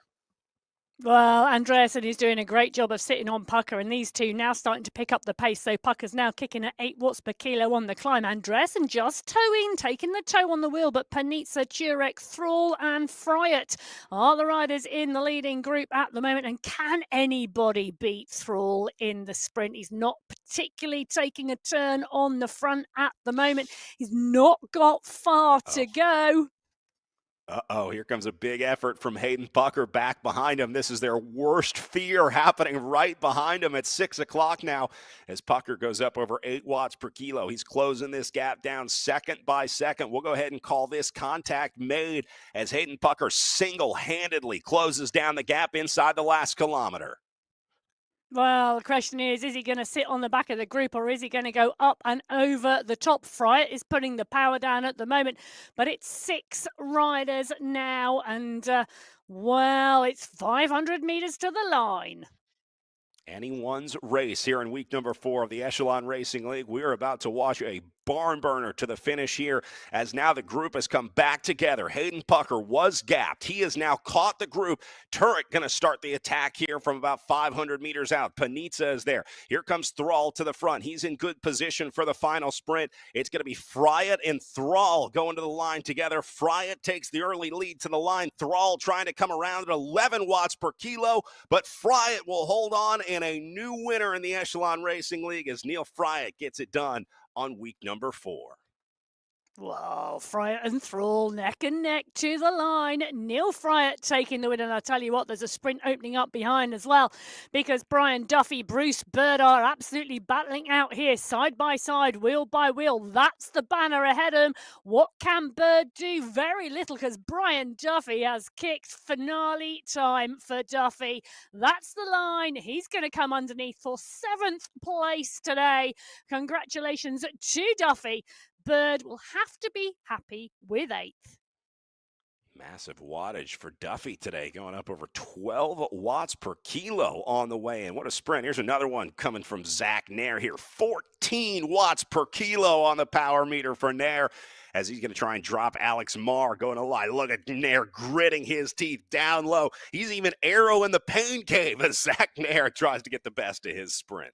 Well, Andreasen is doing a great job of sitting on Pucker, and these two now starting to pick up the pace. So Pucker's now kicking at 8 watts per kilo on the climb. Andreasen just towing, taking the toe on the wheel, but Panizza, Turek, Thrall and Fryatt are the riders in the leading group at the moment. And can anybody beat Thrall in the sprint? He's not particularly taking a turn on the front at the moment. He's not got far to go. Here comes a big effort from Hayden Pucker back behind him. This is their worst fear happening right behind him at 6 o'clock now as Pucker goes up over 8 watts per kilo. He's closing this gap down second by second. We'll go ahead and call this contact made as Hayden Pucker single-handedly closes down the gap inside the last kilometer. Well, the question is he going to sit on the back of the group or is he going to go up and over the top? Fryatt is putting the power down at the moment, but it's 6 riders now and, well, it's 500 meters to the line. Anyone's race here in week number 4 of the Echelon Racing League. We're about to watch a barn burner to the finish here as now the group has come back together. Hayden Pucker was gapped. He has now caught the group. Turek going to start the attack here from about 500 meters out. Panizza is there. Here comes Thrall to the front. He's in good position for the final sprint. It's going to be Fryatt and Thrall going to the line together. Fryatt takes the early lead to the line. Thrall trying to come around at 11 watts per kilo, but Fryatt will hold on, and a new winner in the Echelon Racing League as Neil Fryatt gets it done on week number 4. Well, Fryatt and Thrall neck and neck to the line. Neil Fryatt taking the win. And I tell you what, there's a sprint opening up behind as well because Brian Duffy, Bruce Bird are absolutely battling out here side by side, wheel by wheel. That's the banner ahead of him. What can Bird do? Very little because Brian Duffy has kicked finale time for Duffy. That's the line. He's going to come underneath for 7th place today. Congratulations to Duffy. Bird will have to be happy with 8th. Massive wattage for Duffy today, going up over 12 watts per kilo on the way in. What a sprint. Here's another one coming from Zach Nair here. 14 watts per kilo on the power meter for Nair as he's going to try and drop Alex Marr going to lie. Look at Nair gritting his teeth down low. He's even arrow in the pain cave as Zach Nair tries to get the best of his sprint.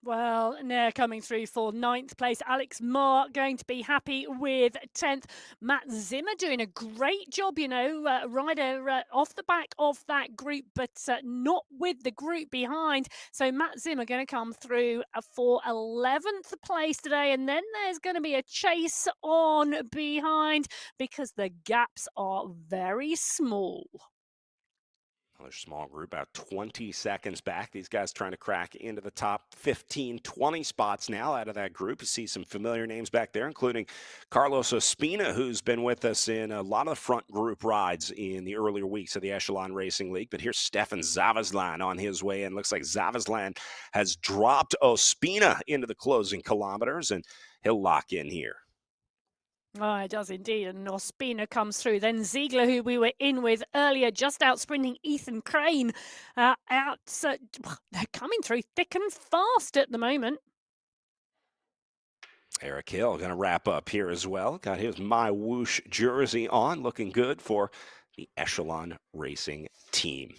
Well, Nair coming through for 9th place. Alex Marr going to be happy with 10th. Matt Zimmer doing a great job, rider off the back of that group, but not with the group behind. So Matt Zimmer going to come through for 11th place today. And then there's going to be a chase on behind because the gaps are very small. Another small group, about 20 seconds back. These guys trying to crack into the top 15, 20 spots now out of that group. You see some familiar names back there, including Carlos Ospina, who's been with us in a lot of the front group rides in the earlier weeks of the Echelon Racing League. But here's Stefan Zavaslan on his way in. Looks like Zavaslan has dropped Ospina into the closing kilometers, and he'll lock in here. Oh, it does indeed. And Ospina comes through. Then Ziegler, who we were in with earlier, just out sprinting Ethan Crane. They're coming through thick and fast at the moment. Eric Hill going to wrap up here as well. Got his MyWhoosh jersey on, looking good for the Echelon Racing team.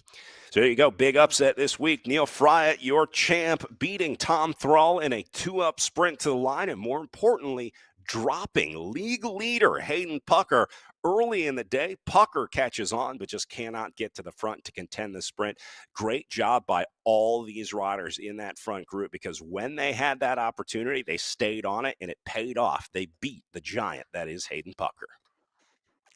So there you go. Big upset this week. Neil Fryatt, your champ, beating Tom Thrall in a 2-up sprint to the line, and more importantly, dropping league leader Hayden Pucker early in the day. Pucker catches on, but just cannot get to the front to contend the sprint. Great job by all these riders in that front group, because when they had that opportunity, they stayed on it, and it paid off. They beat the giant that is Hayden Pucker.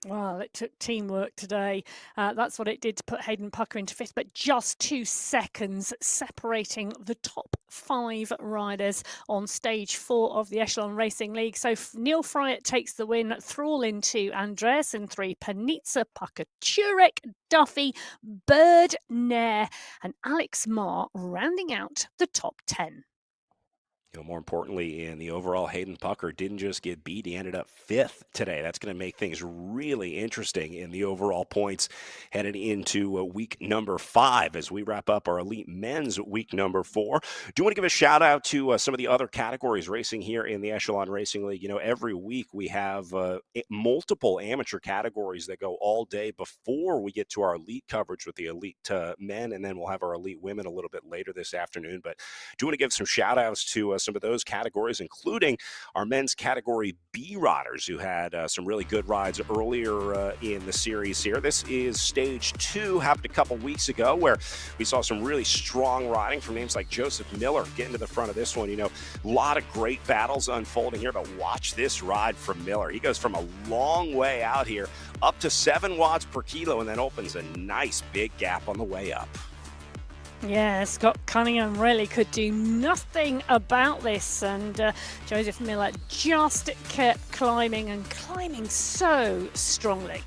Well, it took teamwork today. That's what it did to put Hayden Pucker into 5th, but just 2 seconds separating the top 5 riders on stage 4 of the Echelon Racing League. So Neil Fryatt takes the win. Thrall in 2, Andreasen 3, Panizza, Pucker, Turek, Duffy, Bird, Nair, and Alex Marr rounding out the top 10. More importantly, in the overall, Hayden Pucker didn't just get beat. He ended up 5th today. That's going to make things really interesting in the overall points headed into week number 5 as we wrap up our Elite Men's week number 4. Do want to give a shout out to some of the other categories racing here in the Echelon Racing League. Every week we have multiple amateur categories that go all day before we get to our elite coverage with the elite men, and then we'll have our elite women a little bit later this afternoon. But do want to give some shout outs to some of those categories, including our men's category B riders who had some really good rides earlier in the series here. This is stage 2, happened a couple weeks ago, where we saw some really strong riding from names like Joseph Miller getting to the front of this one. A lot of great battles unfolding here, but watch this ride from Miller. He goes from a long way out here up to 7 watts per kilo, and then opens a nice big gap on the way up. Yeah, Scott Cunningham really could do nothing about this, and Joseph Miller just kept climbing and climbing so strongly.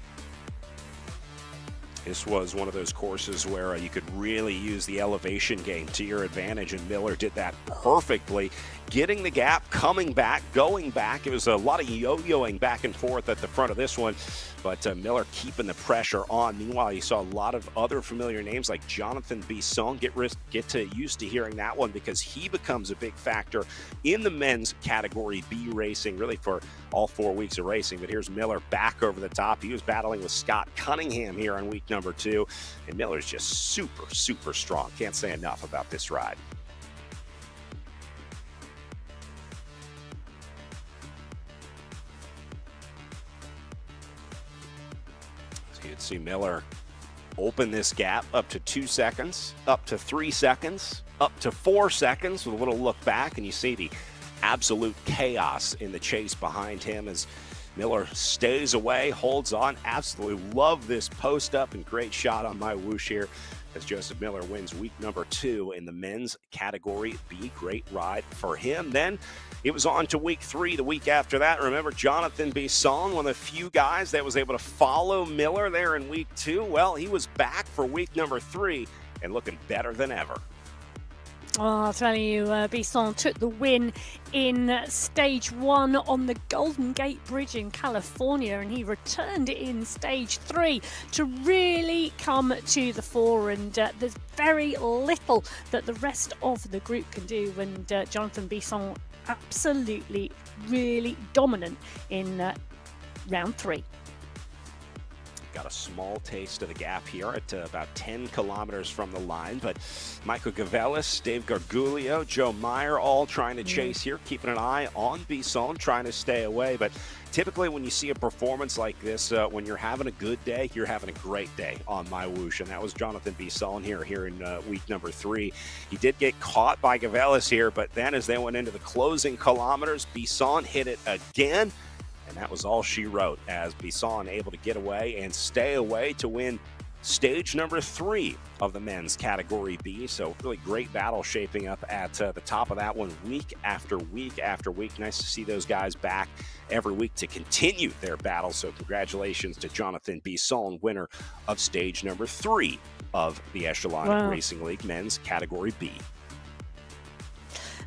This was one of those courses where you could really use the elevation game to your advantage, and Miller did that perfectly, getting the gap, coming back, going back. It was a lot of yo-yoing back and forth at the front of this one, but Miller keeping the pressure on. Meanwhile, you saw a lot of other familiar names like Jonathan Bisson. Get used to hearing that one, because he becomes a big factor in the men's category B racing, really for all 4 weeks of racing. But here's Miller back over the top. He was battling with Scott Cunningham here on week number 2, and Miller's just super, super strong. Can't say enough about this ride. So you can see Miller open this gap up to 2 seconds, up to 3 seconds, up to 4 seconds with a little look back, and you see the absolute chaos in the chase behind him as Miller stays away, holds on. Absolutely love this post up, and great shot on MyWhoosh here as Joseph Miller wins week number 2 in the men's category B. Great ride for him. Then it was on to week 3 the week after that. Remember, Jonathan Bisson, one of the few guys that was able to follow Miller there in week 2. Well, he was back for week number 3 and looking better than ever. Well, I'll tell you, Bisson took the win in stage 1 on the Golden Gate Bridge in California, and he returned in stage 3 to really come to the fore, and there's very little that the rest of the group can do, and Jonathan Bisson absolutely really dominant in round 3. got a small taste of the gap here at about 10 kilometers from the line. But Michael Gavelis, Dave Gargulio, Joe Meyer all trying to chase here, keeping an eye on Bisson, trying to stay away. But typically when you see a performance like this, when you're having a good day, you're having a great day on MyWhoosh. And that was Jonathan Bisson here in week number 3. He did get caught by Gavelis here, but then as they went into the closing kilometers, Bisson hit it again. And that was all she wrote, as Bisson able to get away and stay away to win stage number 3 of the men's category B. So really great battle shaping up at the top of that one, week after week after week. Nice to see those guys back every week to continue their battle. So congratulations to Jonathan Bisson, winner of stage number 3 of the Echelon Racing League men's category B.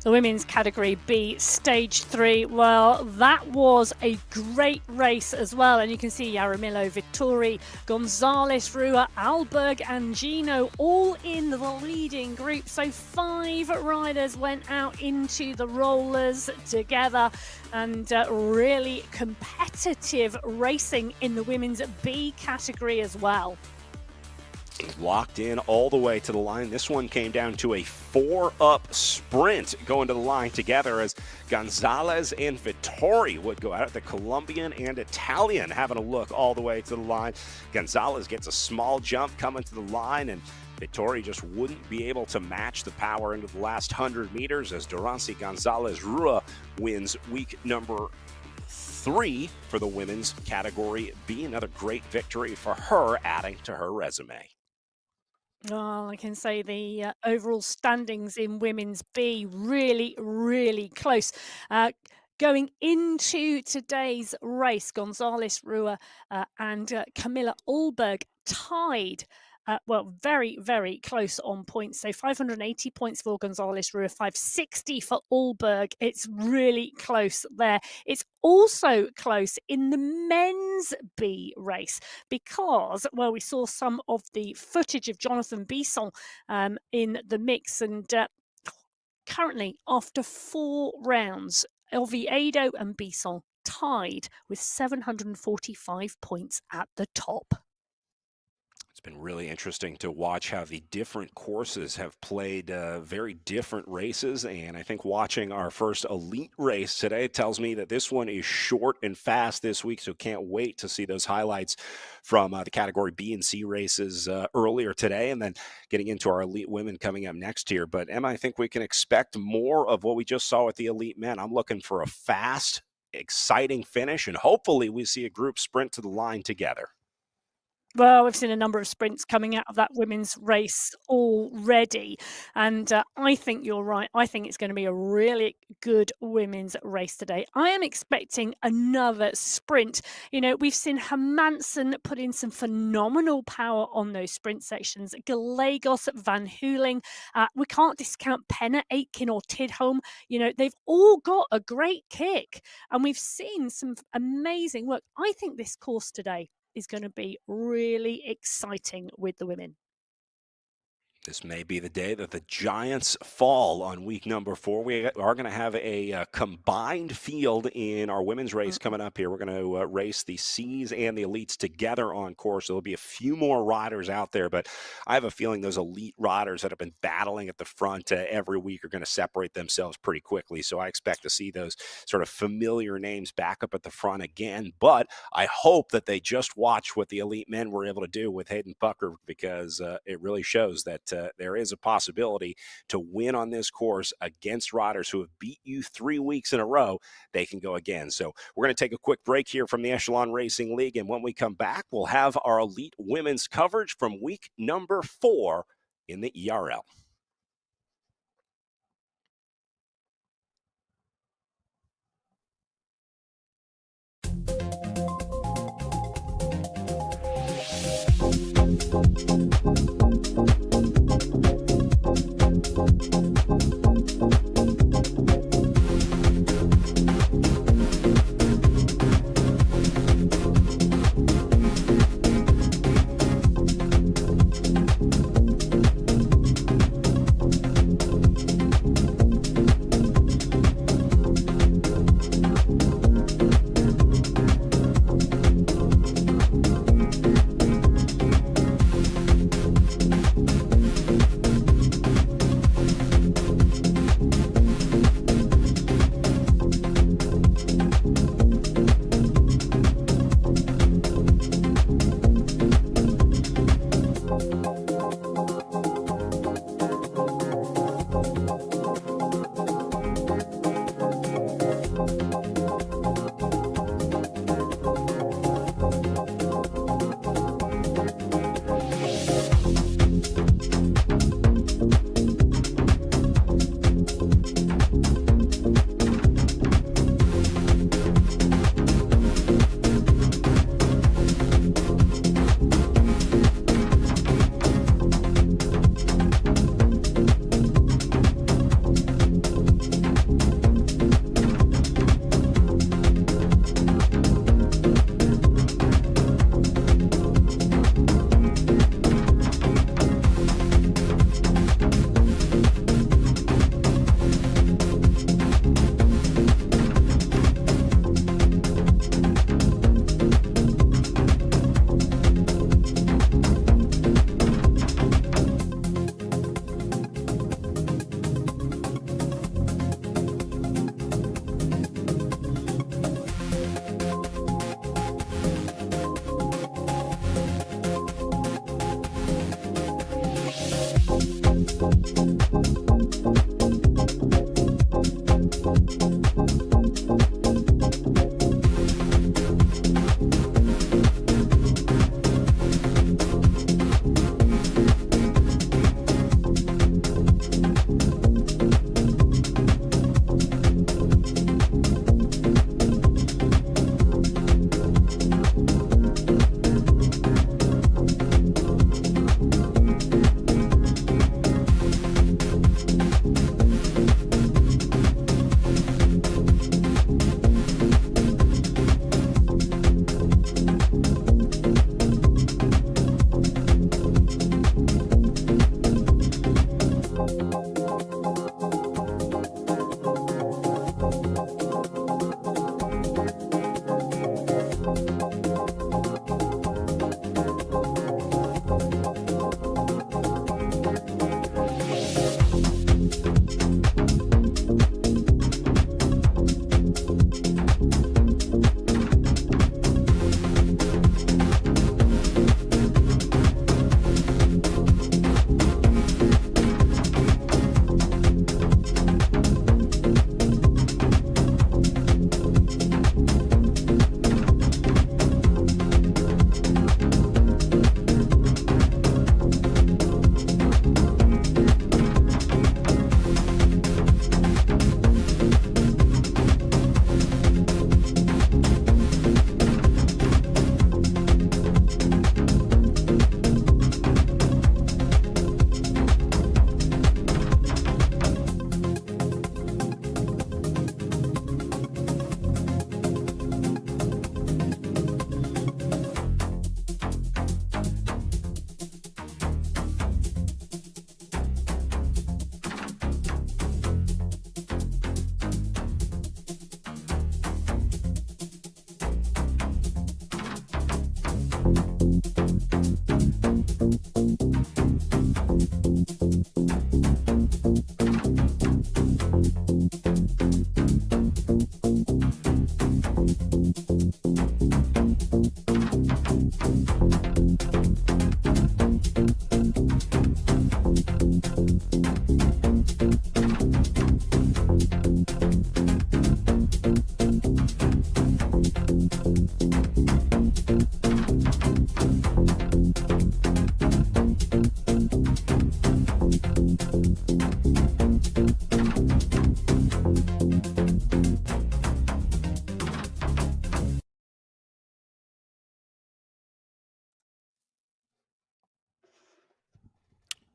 The women's category B, stage 3, well, that was a great race as well. And you can see Jaramillo, Vittori, Gonzalez, Rua, Alberg and Gino all in the leading group. So 5 riders went out into the rollers together, and really competitive racing in the women's B category as well. Locked in all the way to the line. This one came down to a 4-up sprint going to the line together, as Gonzalez and Vittori would go at it. The Colombian and Italian having a look all the way to the line. Gonzalez gets a small jump coming to the line, and Vittori just wouldn't be able to match the power into the last 100 meters as Dorancy Gonzalez Rua wins week number 3 for the women's category B. Another great victory for her, adding to her resume. Well, I can say the overall standings in women's B really, really close. Going into today's race, Gonzalez Rua and Camilla Alberg tied. Well, very, very close on points. So 580 points for Gonzalez Rua, 560 for Alberg. It's really close there. It's also close in the men's B race because, well, we saw some of the footage of Jonathan Bisson in the mix. And currently, after 4 rounds, Oviedo and Bisson tied with 745 points at the top. It's been really interesting to watch how the different courses have played very different races. And I think watching our first elite race today tells me that this one is short and fast this week. So can't wait to see those highlights from the category B and C races earlier today, and then getting into our elite women coming up next year. But Emma, I think we can expect more of what we just saw with the elite men. I'm looking for a fast, exciting finish, and hopefully we see a group sprint to the line together. Well, we've seen a number of sprints coming out of that women's race already. And I think you're right. I think it's going to be a really good women's race today. I am expecting another sprint. You know, we've seen Hermansen put in some phenomenal power on those sprint sections. Gallegos, Van Hooling. We can't discount Penna, Aitken or Tidholm. You know, they've all got a great kick. And we've seen some amazing work. I think this course today is going to be really exciting with the women. This may be the day that the Giants fall on week number 4. We are going to have a combined field in our women's race coming up here. We're going to race the C's and the elites together on course. There'll be a few more riders out there, but I have a feeling those elite riders that have been battling at the front every week are going to separate themselves pretty quickly. So I expect to see those sort of familiar names back up at the front again. But I hope that they just watch what the elite men were able to do with Hayden Pucker, because it really shows that there is a possibility to win on this course against riders who have beat you 3 weeks in a row. They can go again. So we're going to take a quick break here from the Echelon Racing League, and when we come back, we'll have our elite women's coverage from week number 4 in the ERL.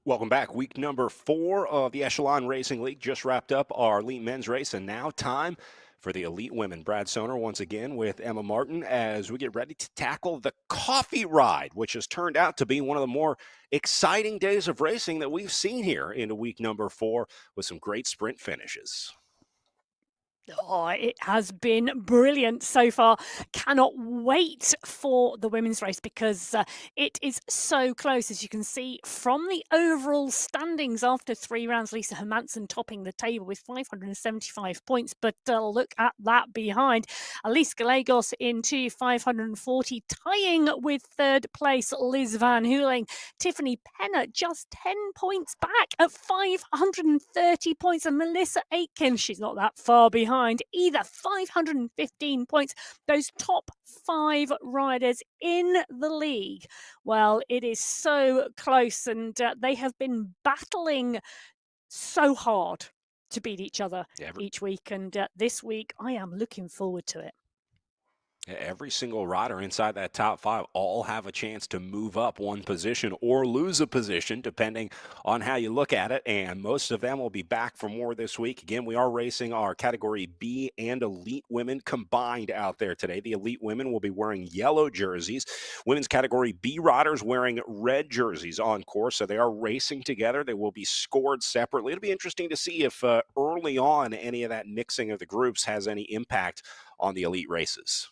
Welcome back. Week number 4 of the Echelon Racing League. Just wrapped up our elite men's race, and now time for the elite women. Brad Soner once again with Emma Martin as we get ready to tackle the coffee ride, which has turned out to be one of the more exciting days of racing that we've seen here into week number 4 with some great sprint finishes. Oh, it has been brilliant so far. Cannot wait for the women's race because it is so close, as you can see from the overall standings after 3 rounds. Lisa Hermansen topping the table with 575 points, but look at that behind. Elise Gallegos into 540, tying with third place Liz Van Hooling. Tiffany Penner just 10 points back at 530 points, and Melissa Aitken, she's not that far behind either, 515 points. Those top 5 riders in the league, well, it is so close, and they have been battling so hard to beat each other each week, and this week I am looking forward to it. Every single rider inside that top 5 all have a chance to move up one position or lose a position, depending on how you look at it. And most of them will be back for more this week. Again, we are racing our Category B and Elite Women combined out there today. The Elite Women will be wearing yellow jerseys. Women's Category B riders wearing red jerseys on course. So they are racing together. They will be scored separately. It'll be interesting to see if early on any of that mixing of the groups has any impact on the elite races.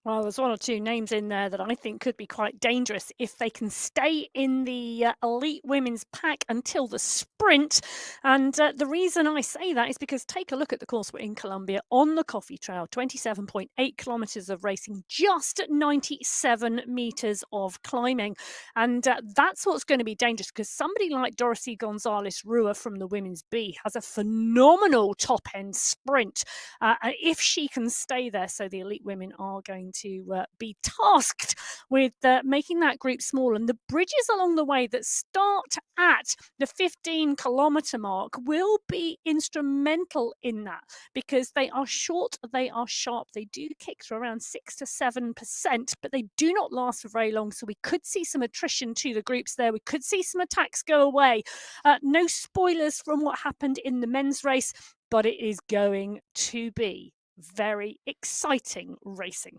Well, there's 1 or 2 names in there that I think could be quite dangerous if they can stay in the elite women's pack until the sprint. And the reason I say that is because take a look at the course. We're in Colombia on the Coffee Trail, 27.8 kilometers of racing, just 97 meters of climbing. And that's what's going to be dangerous, because somebody like Dorothy Gonzalez Rua from the women's B has a phenomenal top end sprint. If she can stay there, so the elite women are going to be tasked with making that group small, and the bridges along the way that start at the 15-kilometer mark will be instrumental in that, because they are short, they are sharp, they do kick through around 6 to 7%, but they do not last for very long. So we could see some attrition to the groups there. We could see some attacks go away. No spoilers from what happened in the men's race, but it is going to be very exciting racing.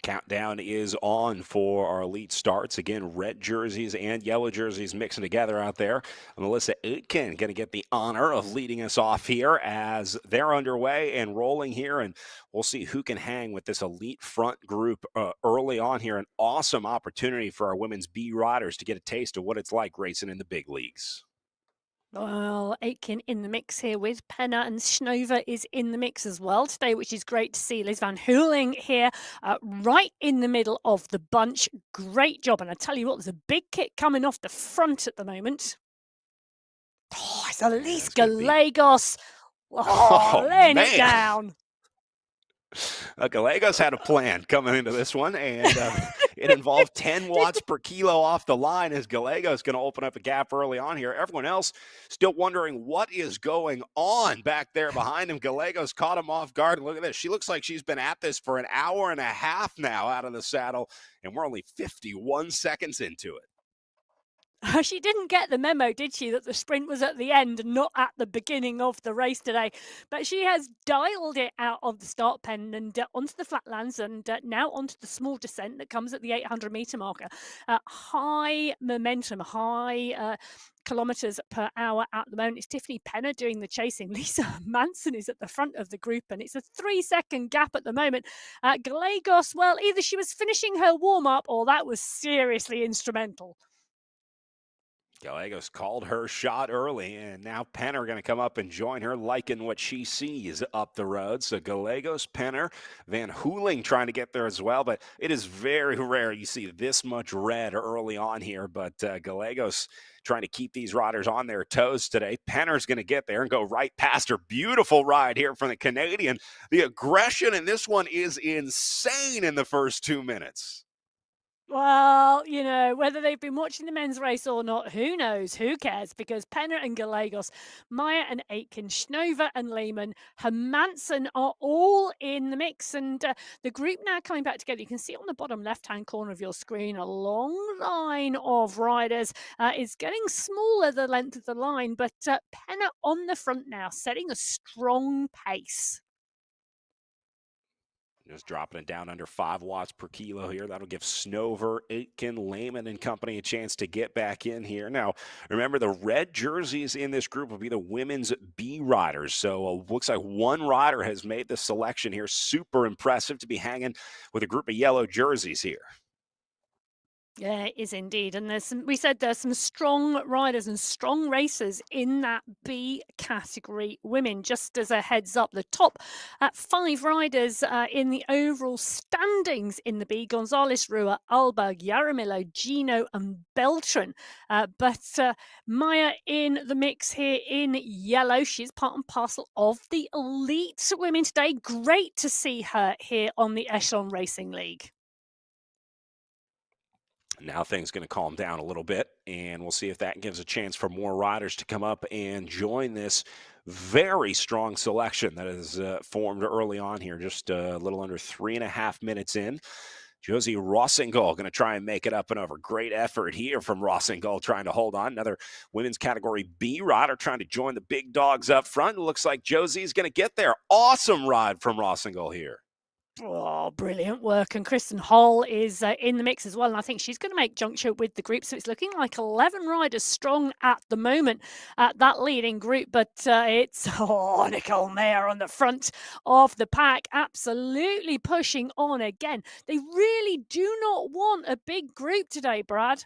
Countdown is on for our elite starts. Again, red jerseys and yellow jerseys mixing together out there. Melissa Aitken going to get the honor of leading us off here as they're underway and rolling here. And we'll see who can hang with this elite front group early on here. An awesome opportunity for our women's B riders to get a taste of what it's like racing in the big leagues. Well, Aitken in the mix here with Penner, and Schnover is in the mix as well today, which is great to see. Liz Van Hooling here right in the middle of the bunch. Great job. And I tell you what, there's a big kick coming off the front at the moment. Oh, it's Elise Gallegos. Laying it down. Gallegos had a plan coming into this one, and it involved 10 watts per kilo off the line as Gallegos going to open up a gap early on here. Everyone else still wondering what is going on back there behind him. Gallegos caught him off guard. Look at this. She looks like she's been at this for an hour and a half now out of the saddle, and we're only 51 seconds into it. She didn't get the memo, did she, that the sprint was at the end and not at the beginning of the race today? But she has dialed it out of the start pen and onto the flatlands, and now onto the small descent that comes at the 800-meter marker. High momentum, high kilometers per hour at the moment. It's Tiffany Penner doing the chasing. Lisa Manson is at the front of the group, and it's a 3-second gap at the moment. Gallegos, well, either she was finishing her warm-up or that was seriously instrumental. Gallegos called her shot early, and now Penner going to come up and join her, liking what she sees up the road. So Gallegos, Penner, Van Hooling trying to get there as well, but it is very rare you see this much red early on here. But Gallegos trying to keep these riders on their toes today. Penner's going to get there and go right past her. Beautiful ride here from the Canadian. The aggression in this one is insane in the first 2 minutes. Well, whether they've been watching the men's race or not, who knows? Who cares? Because Penner and Gallegos, Meyer and Aitken, Schnover and Lehman, Hermansen are all in the mix. And the group now coming back together. You can see on the bottom left-hand corner of your screen a long line of riders. It's getting smaller, the length of the line, but Penner on the front now, setting a strong pace. Just dropping it down under 5 watts per kilo here. That'll give Snover, Aitken, Lehman, and company a chance to get back in here. Now, remember, the red jerseys in this group will be the women's B riders. So looks like one rider has made the selection here. Super impressive to be hanging with a group of yellow jerseys here. Yeah, it is indeed. And we said there's some strong riders and strong racers in that B category women. Just as a heads up, the top 5 riders in the overall standings in the B: Gonzalez, Rua, Alberg, Yaramillo, Gino, and Beltran. But Maya in the mix here in yellow. She's part and parcel of the elite women today. Great to see her here on the Echelon Racing League. Now things going to calm down a little bit, and we'll see if that gives a chance for more riders to come up and join this very strong selection that is formed early on here, just a little under 3.5 minutes in. Josie Rossingall going to try and make it up and over. Great effort here from Rossingall trying to hold on. Another women's category B rider trying to join the big dogs up front. It looks like Josie's going to get there. Awesome ride from Rossingall here. Oh, brilliant work. And Kristen Hall is in the mix as well. And I think she's going to make juncture with the group. So it's looking like 11 riders strong at the moment at that leading group. But it's Nicole Mayer on the front of the pack, absolutely pushing on again. They really do not want a big group today, Brad.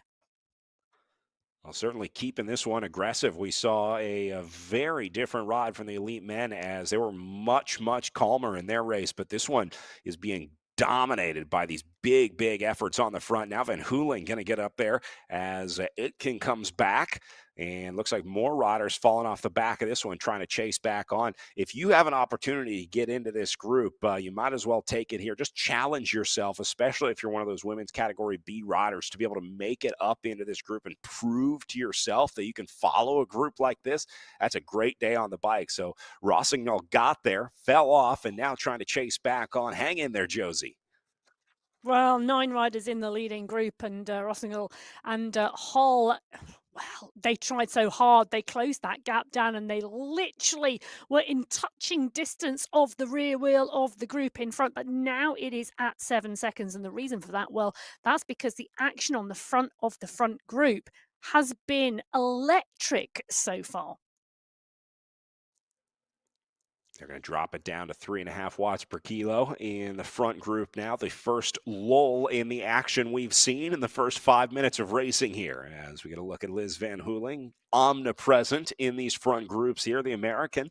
Well, certainly keeping this one aggressive. We saw a very different ride from the elite men as they were much, much calmer in their race. But this one is being dominated by these big efforts on the front. Now Van Hooling going to get up there as Itkin comes back. And looks like more riders falling off the back of this one, trying to chase back on. If you have an opportunity to get into this group, you might as well take it here. Just challenge yourself, especially if you're one of those women's category B riders, to be able to make it up into this group and prove to yourself that you can follow a group like this. That's a great day on the bike. So Rossignol got there, fell off, and now trying to chase back on. Hang in there, Josie. Well, 9 riders in the leading group, and Rossignol and Hall, well, they tried so hard. They closed that gap down, and they literally were in touching distance of the rear wheel of the group in front. But now it is at 7 seconds. And the reason for that, well, that's because the action on the front of the front group has been electric so far. They're going to drop it down to 3.5 watts per kilo in the front group now. The first lull in the action we've seen in the first 5 minutes of racing here. As we get a look at Liz Van Hooling, omnipresent in these front groups here. The American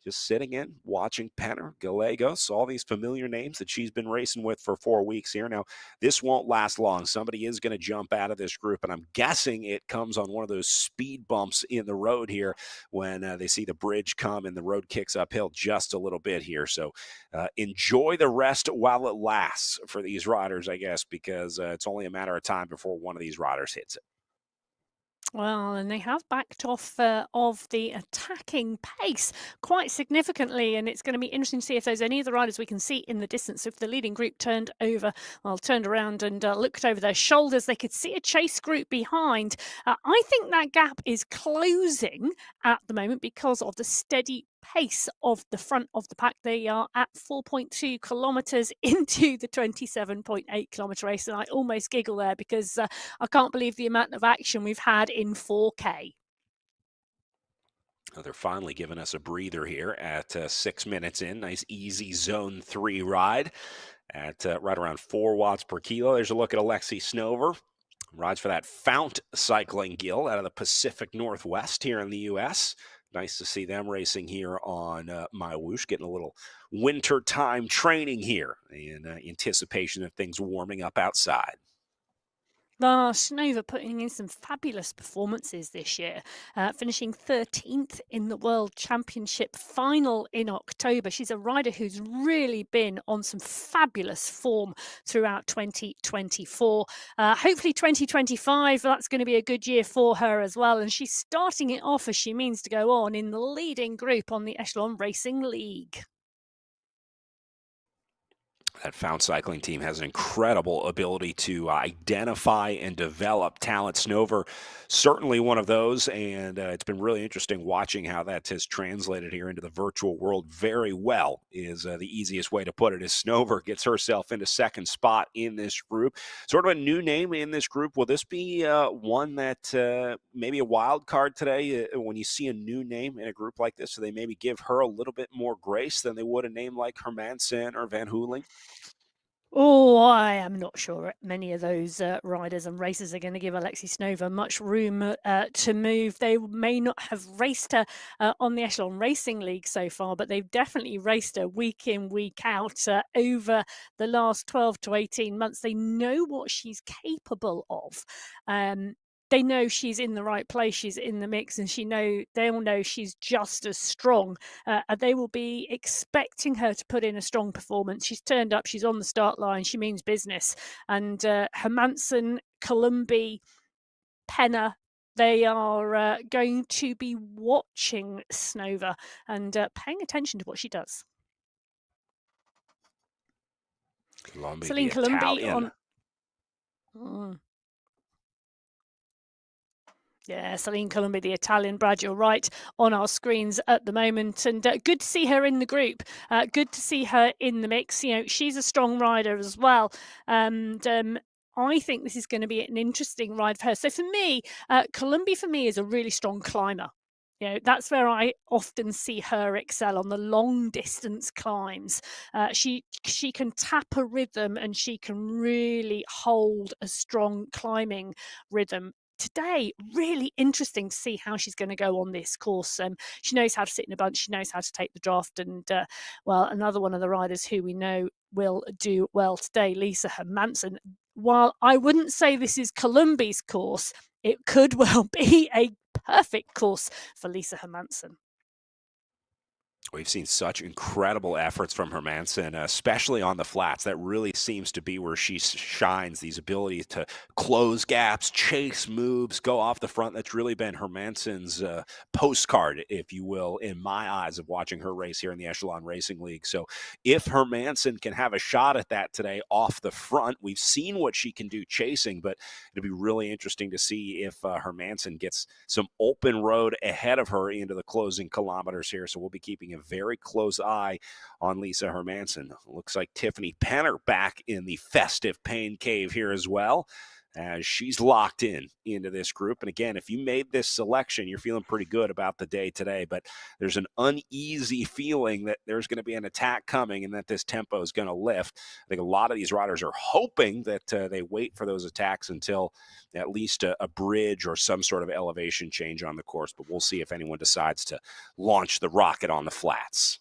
just sitting in, watching Penner, Gallegos, all these familiar names that she's been racing with for 4 weeks here. Now, this won't last long. Somebody is going to jump out of this group, and I'm guessing it comes on one of those speed bumps in the road here when they see the bridge come and the road kicks uphill just a little bit here. So enjoy the rest while it lasts for these riders, I guess, because it's only a matter of time before one of these riders hits it. Well, and they have backed off of the attacking pace quite significantly, and it's going to be interesting to see if there's any of the riders we can see in the distance. If the leading group turned around and looked over their shoulders, they could see a chase group behind. I think that gap is closing at the moment because of the steady pace of the front of the pack. They are at 4.2 kilometers into the 27.8 kilometer race, and I almost giggle there because I can't believe the amount of action we've had in 4K. They're finally giving us a breather here at 6 minutes in. Nice easy zone 3 ride at right around 4 watts per kilo. There's a look at Alexi Snover. Rides for that Fount Cycling Guild out of the Pacific Northwest here in the U.S. Nice to see them racing here on MyWhoosh, getting a little wintertime training here in anticipation of things warming up outside. Schnova putting in some fabulous performances this year, finishing 13th in the World Championship final in October. She's a rider who's really been on some fabulous form throughout 2024. Hopefully 2025, that's going to be a good year for her as well. And she's starting it off as she means to go on in the leading group on the Echelon Racing League. That Found Cycling team has an incredible ability to identify and develop talent. Snover, certainly one of those, and it's been really interesting watching how that has translated here into the virtual world very well, is the easiest way to put it, as Snover gets herself into second spot in this group. Sort of a new name in this group. Will this be one that maybe a wild card today when you see a new name in a group like this, so they maybe give her a little bit more grace than they would a name like Hermansen or Van Hooling? Oh, I am not sure many of those riders and racers are going to give Alexei Snova much room to move. They may not have raced her on the Echelon Racing League so far, but they've definitely raced her week in, week out over the last 12 to 18 months. They know what she's capable of. They know she's in the right place, she's in the mix, and they'll know she's just as strong. They will be expecting her to put in a strong performance. She's turned up, she's on the start line, she means business. And Hermansen, Columbi, Penner, they are going to be watching Snova and paying attention to what she does. Colombi, the Celine Columbi Italian. on. Yeah, Celine Columbi, the Italian, Brad, you're right, on our screens at the moment. And good to see her in the group. Good to see her in the mix. You know, she's a strong rider as well. And I think this is going to be an interesting ride for her. So for me, Columbi for me is a really strong climber. You know, that's where I often see her excel on the long distance climbs. She can tap a rhythm and she can really hold a strong climbing rhythm. Today, really interesting to see how she's going to go on this course. She knows how to sit in a bunch. She knows how to take the draft. And, well, another one of the riders who we know will do well today, Lisa Hermansen. While I wouldn't say this is Columbi's course, it could well be a perfect course for Lisa Hermansen. We've seen such incredible efforts from Hermansen, especially on the flats. That really seems to be where she shines, these abilities to close gaps, chase moves, go off the front. That's really been Hermansen's postcard, if you will, in my eyes, of watching her race here in the Echelon Racing League. So if Hermansen can have a shot at that today off the front, we've seen what she can do chasing, but it'll be really interesting to see if Hermansen gets some open road ahead of her into the closing kilometers here. So we'll be keeping a very close eye on Lisa Hermansen. Looks like Tiffany Penner back in the festive pain cave here as well, as she's locked into this group. And again, if you made this selection, you're feeling pretty good about the day today, but there's an uneasy feeling that there's going to be an attack coming and that this tempo is going to lift. I think a lot of these riders are hoping that they wait for those attacks until at least a bridge or some sort of elevation change on the course, but we'll see if anyone decides to launch the rocket on the flats.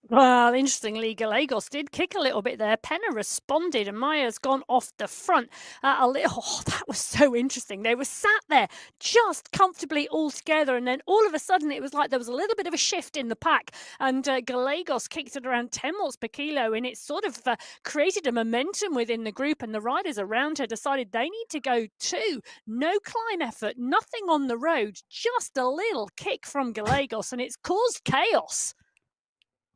Well, interestingly, Gallegos did kick a little bit there. Penner responded, and Maya's gone off the front a little. Oh, that was so interesting. They were sat there just comfortably all together, and then all of a sudden it was like there was a little bit of a shift in the pack, and Gallegos kicked it around 10 miles per kilo, and it sort of created a momentum within the group, and the riders around her decided they need to go too. No climb effort, nothing on the road, just a little kick from Gallegos, and it's caused chaos.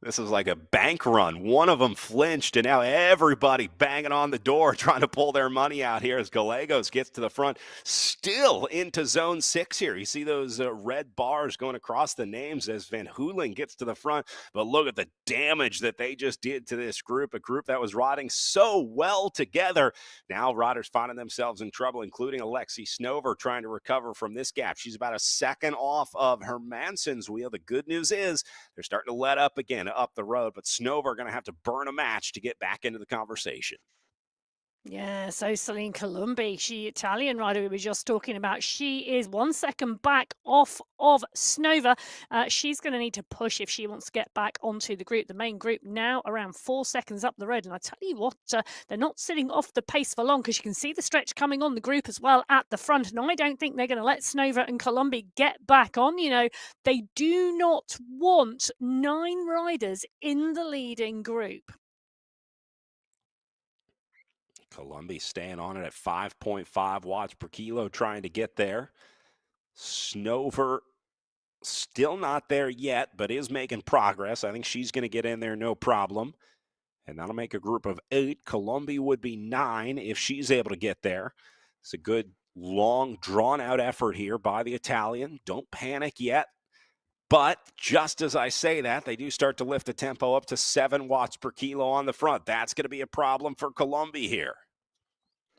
This is like a bank run. One of them flinched, and now everybody banging on the door trying to pull their money out here as Gallegos gets to the front, still into zone 6 here. You see those red bars going across the names as Van Hooling gets to the front, but look at the damage that they just did to this group, a group that was riding so well together. Now riders finding themselves in trouble, including Alexei Snover trying to recover from this gap. She's about a second off of Hermansen's wheel. The good news is they're starting to let up again up the road, but Snover are going to have to burn a match to get back into the conversation. Yeah, so Celine Columbi, she Italian rider we were just talking about, she is 1 second back off of Snova. She's going to need to push if she wants to get back onto the group. The main group now around 4 seconds up the road. And I tell you what, they're not sitting off the pace for long because you can see the stretch coming on the group as well at the front. And I don't think they're going to let Snova and Columbi get back on. They do not want 9 riders in the leading group. Columbia staying on it at 5.5 watts per kilo, trying to get there. Snover still not there yet, but is making progress. I think she's going to get in there no problem. And that'll make a group of 8. Columbia would be 9 if she's able to get there. It's a good, long, drawn-out effort here by the Italian. Don't panic yet. But just as I say that, they do start to lift the tempo up to 7 watts per kilo on the front. That's going to be a problem for Columbia here.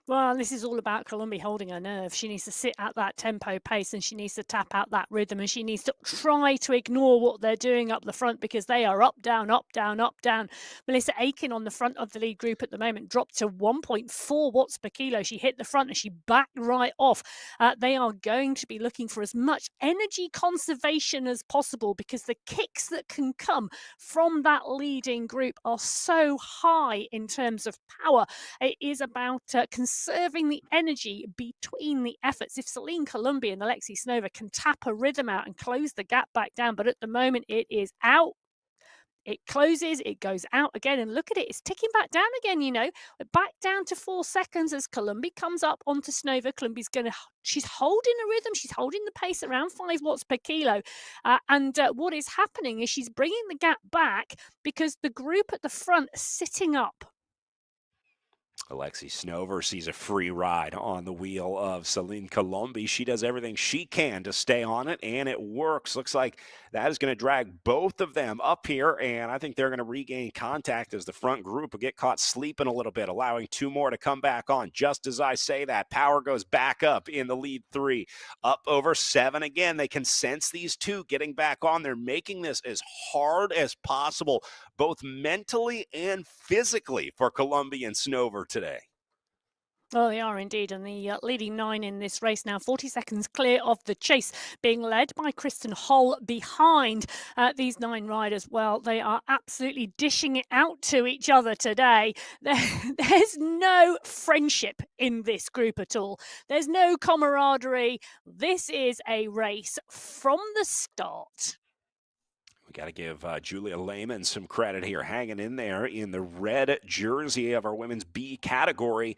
Well, this is all about Columbia holding her nerve. She needs to sit at that tempo pace and she needs to tap out that rhythm and she needs to try to ignore what they're doing up the front because they are up, down, up, down, up, down. Melissa Aiken on the front of the lead group at the moment dropped to 1.4 watts per kilo. She hit the front and she backed right off. They are going to be looking for as much energy conservation as possible because the kicks that can come from that leading group are so high in terms of power. It is about conserving the energy between the efforts. If Celine Columbi and Alexei Snova can tap a rhythm out and close the gap back down, but at the moment it is out. It closes, it goes out again, and look at it, it's ticking back down again, We're back down to 4 seconds as Columbi comes up onto Snova. She's holding a rhythm, she's holding the pace around 5 watts per kilo. What is happening is she's bringing the gap back because the group at the front is sitting up. Alexi Snover sees a free ride on the wheel of Celine Colombi. She does everything she can to stay on it, and it works. Looks like that is going to drag both of them up here, and I think they're going to regain contact as the front group will get caught sleeping a little bit, allowing 2 more to come back on. Just as I say that, power goes back up in the lead 3. Up over 7 again. They can sense these 2 getting back on. They're making this as hard as possible, both mentally and physically, for Colombi and Snover today. Oh, they are indeed. And the leading 9 in this race now, 40 seconds clear of the chase, being led by Kristen Hull behind these 9 riders. Well, they are absolutely dishing it out to each other today. There's no friendship in this group at all. There's no camaraderie. This is a race from the start. We got to give Julia Lehman some credit here, hanging in there in the red jersey of our women's B category.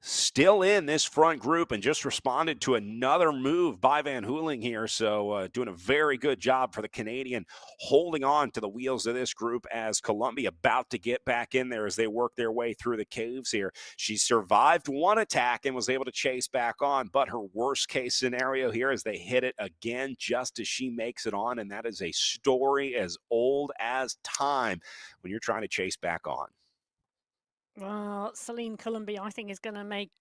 Still in this front group and just responded to another move by Van Hooling here. So doing a very good job for the Canadian, holding on to the wheels of this group as Columbia about to get back in there as they work their way through the caves here. She survived one attack and was able to chase back on, but her worst case scenario here is they hit it again just as she makes it on. And that is a story as old as time when you're trying to chase back on. Well, Celine Columbi, I think, is going to make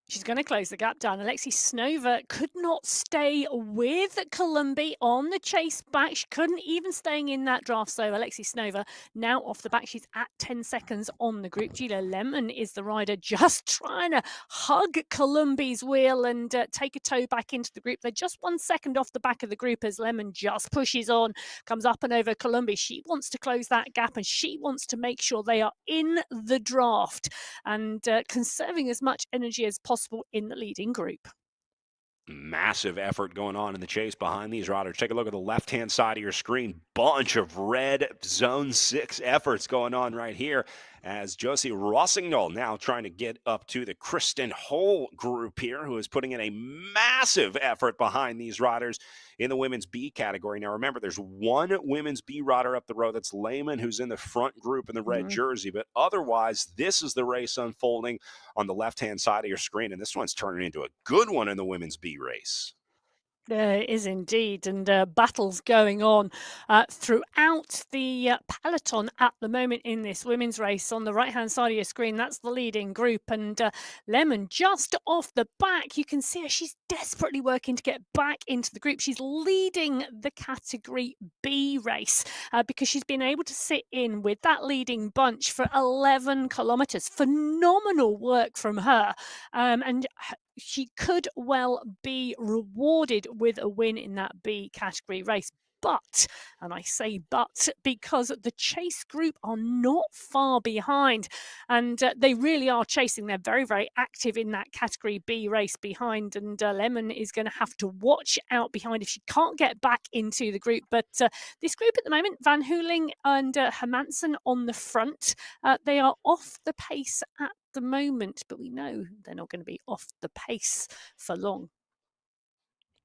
she's going to close the gap down. Alexi Snova could not stay with Columbi on the chase back. She couldn't even staying in that draft. So Alexi Snova now off the back. She's at 10 seconds on the group. Gila Lemon is the rider just trying to hug Columbi's wheel and take a toe back into the group. They're just 1 second off the back of the group as Lemon just pushes on, comes up and over Columbi. She wants to close that gap and she wants to make sure they are in the draft and conserving as much energy as possible in the leading group. Massive effort going on in the chase behind these riders. Take a look at the left-hand side of your screen. Bunch of red zone 6 efforts going on right here as Josie Rossignol now trying to get up to the Kristen Hull group here, who is putting in a massive effort behind these riders in the women's B category. Now, remember, there's one women's B rider up the road. That's Lehman, who's in the front group in the red jersey. But otherwise, this is the race unfolding on the left-hand side of your screen. And this one's turning into a good one in the women's B race. There is indeed, and battles going on throughout the peloton at the moment in this women's race. On the right-hand side of your screen, that's the leading group, and Lemon just off the back. You can see her; she's desperately working to get back into the group. She's leading the Category B race because she's been able to sit in with that leading bunch for 11 kilometres. Phenomenal work from her, and she could well be rewarded with a win in that B category race. But, and I say but, because the chase group are not far behind and they really are chasing. They're very, very active in that category B race behind. And Lemon is going to have to watch out behind if she can't get back into the group. But this group at the moment, Van Hooling and Hermansen on the front, they are off the pace at the moment, but we know they're not going to be off the pace for long.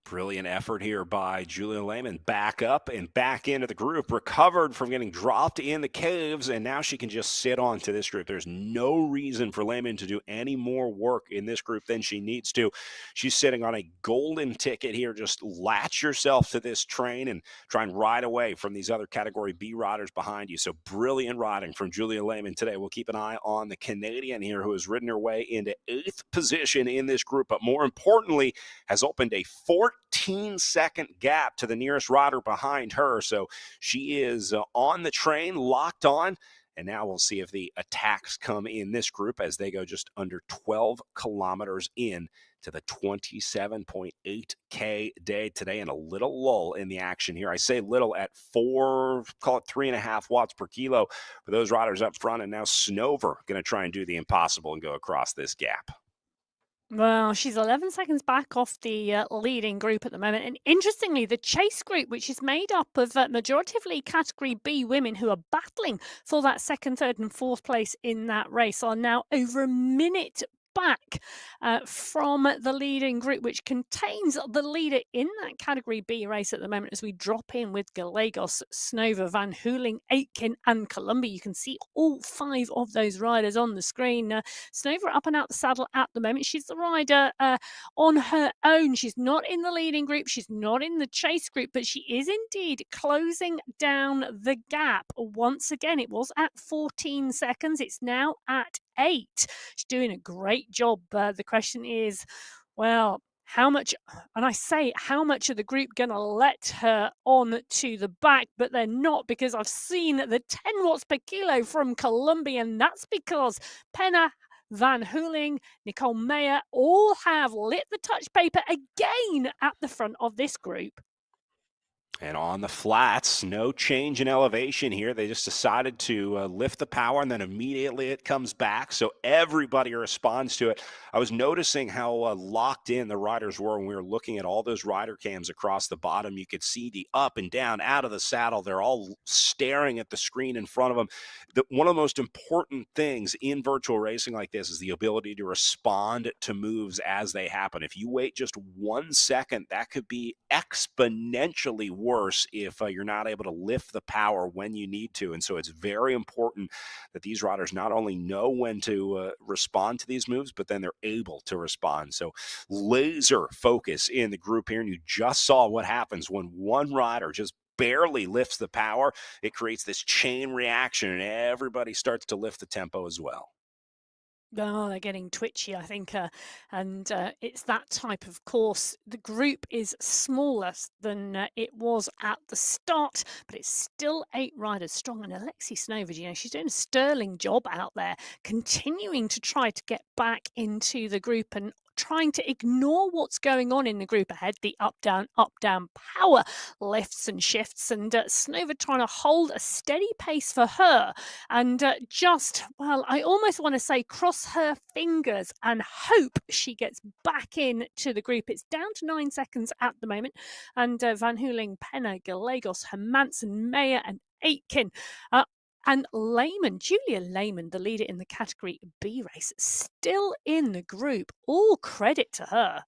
Brilliant effort here by Julia Lehman. Back up and back into the group. Recovered from getting dropped in the caves, and now she can just sit on to this group. There's no reason for Lehman to do any more work in this group than she needs to. She's sitting on a golden ticket here. Just latch yourself to this train and try and ride away from these other Category B riders behind you. So brilliant riding from Julia Lehman today. We'll keep an eye on the Canadian here who has ridden her way into 8th position in this group, but more importantly, has opened a 14-second gap to the nearest rider behind her. So she is on the train, locked on. And now we'll see if the attacks come in this group as they go just under 12 kilometers in to the 27.8K day today, and a little lull in the action here. I say little at call it 3.5 watts per kilo for those riders up front. And now Snover going to try and do the impossible and go across this gap. Well, she's 11 seconds back off the leading group at the moment. And interestingly, the chase group, which is made up of majoritively Category B women who are battling for that second, third, and fourth place in that race, are now over a minute back from the leading group, which contains the leader in that Category B race at the moment as we drop in with Gallegos, Snova, Van Hooling, Aitken, and Columbia. You can see all 5 of those riders on the screen. Snova up and out the saddle at the moment. She's the rider on her own. She's not in the leading group. She's not in the chase group, but she is indeed closing down the gap. Once again, it was at 14 seconds. It's now at 8. She's doing a great job. The question is, well, how much, and I say how much of the group going to let her on to the back, but they're not, because I've seen the 10 watts per kilo from Columbia, and that's because Penna, Van Hooling, Nicole Mayer all have lit the touch paper again at the front of this group. And on the flats, no change in elevation here. They just decided to lift the power, and then immediately it comes back. So everybody responds to it. I was noticing how locked in the riders were when we were looking at all those rider cams across the bottom. You could see the up and down out of the saddle. They're all staring at the screen in front of them. One of the most important things in virtual racing like this is the ability to respond to moves as they happen. If you wait just 1 second, that could be exponentially worse if you're not able to lift the power when you need to. And so it's very important that these riders not only know when to respond to these moves, but then they're able to respond. So laser focus in the group here. And you just saw what happens when one rider just barely lifts the power. It creates this chain reaction, and everybody starts to lift the tempo as well. Oh, they're getting twitchy, I think, and it's that type of course. The group is smaller than it was at the start, but it's still 8 riders strong. And Alexi Snova, she's doing a sterling job out there, continuing to try to get back into the group and trying to ignore what's going on in the group ahead, the up, down, power lifts and shifts, and Snova trying to hold a steady pace for her and I almost want to say cross her fingers and hope she gets back in to the group. It's down to 9 seconds at the moment, and Van Hooling, Penna, Gallegos, Hermansen, Mayer, and Aitken. And Julia Lehman, the leader in the Category B race, still in the group. All credit to her.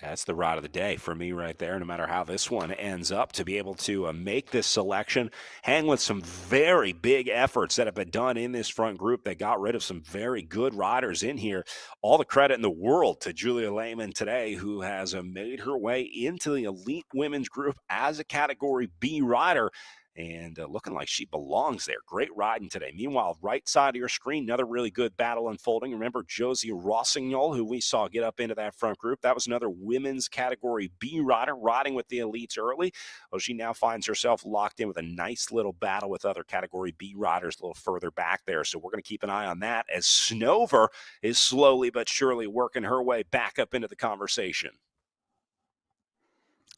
That's the ride of the day for me right there. No matter how this one ends up, to be able to make this selection, hang with some very big efforts that have been done in this front group that got rid of some very good riders in here. All the credit in the world to Julia Lehman today, who has made her way into the elite women's group as a Category B rider. And looking like she belongs there. Great riding today. Meanwhile, right side of your screen, another really good battle unfolding. Remember Josie Rossignol, who we saw get up into that front group. That was another women's Category B rider riding with the elites early. Well, she now finds herself locked in with a nice little battle with other Category B riders a little further back there. So we're going to keep an eye on that as Snover is slowly but surely working her way back up into the conversation.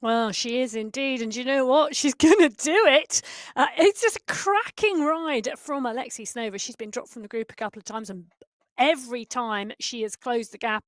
Well, she is indeed, and you know what? She's gonna do it. It's just a cracking ride from Alexi Snova. She's been dropped from the group a couple of times, and every time she has closed the gap.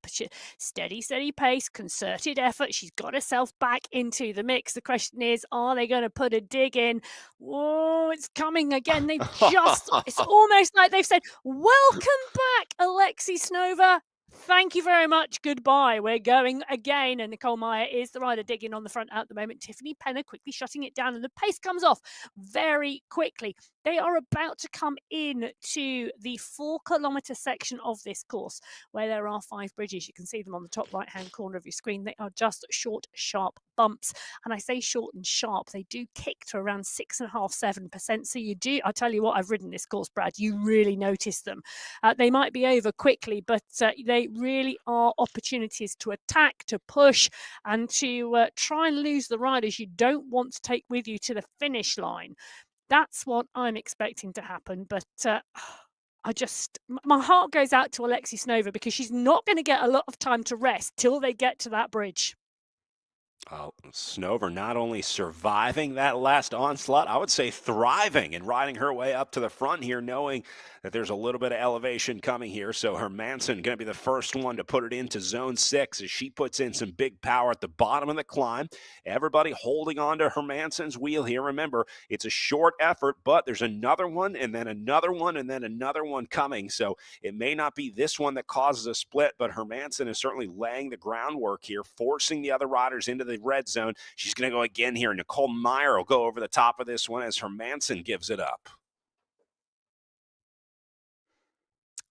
Steady pace, concerted effort. She's got herself back into the mix. The question is, are they going to put a dig in? Whoa, it's coming again. It's almost like they've said, welcome back, Alexi Snova. Thank you very much. Goodbye. We're going again. And Nicole Meyer is the rider digging on the front at the moment. Tiffany Penner quickly shutting it down, and the pace comes off very quickly. They are about to come in to the 4-kilometer section of this course where there are 5 bridges. You can see them on the top right-hand corner of your screen. They are just short, sharp bumps. And I say short and sharp. They do kick to around 6.5%, 7%. So you do, I tell you what, I've ridden this course, Brad, you really notice them. They might be over quickly, but they really are opportunities to attack, to push, and to try and lose the riders you don't want to take with you to the finish line. That's what I'm expecting to happen, but my heart goes out to Alexi Snova because she's not going to get a lot of time to rest till they get to that bridge. Oh, Snover not only surviving that last onslaught, I would say thriving and riding her way up to the front here, knowing that there's a little bit of elevation coming here. So Hermansen going to be the first one to put it into zone 6 as she puts in some big power at the bottom of the climb. Everybody holding on to Hermansen's wheel here. Remember, it's a short effort, but there's another one and then another one and then another one coming. So it may not be this one that causes a split, but Hermansen is certainly laying the groundwork here, forcing the other riders into the red zone. She's going to go again here. Nicole Meyer will go over the top of this one as Hermansen gives it up.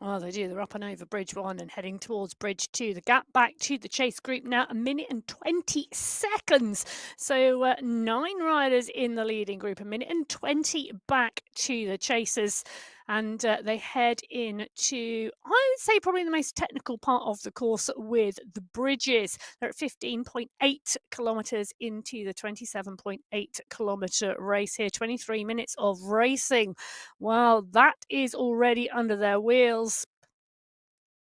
Well, they do. They're up and over Bridge 1 and heading towards Bridge 2. The gap back to the chase group now, 1 minute and 20 seconds. So 9 riders in the leading group, 1 minute and 20 back to the chasers. And they head into, I would say, probably the most technical part of the course with the bridges. They're at 15.8 kilometres into the 27.8 kilometre race here. 23 minutes of racing. Well, that is already under their wheels.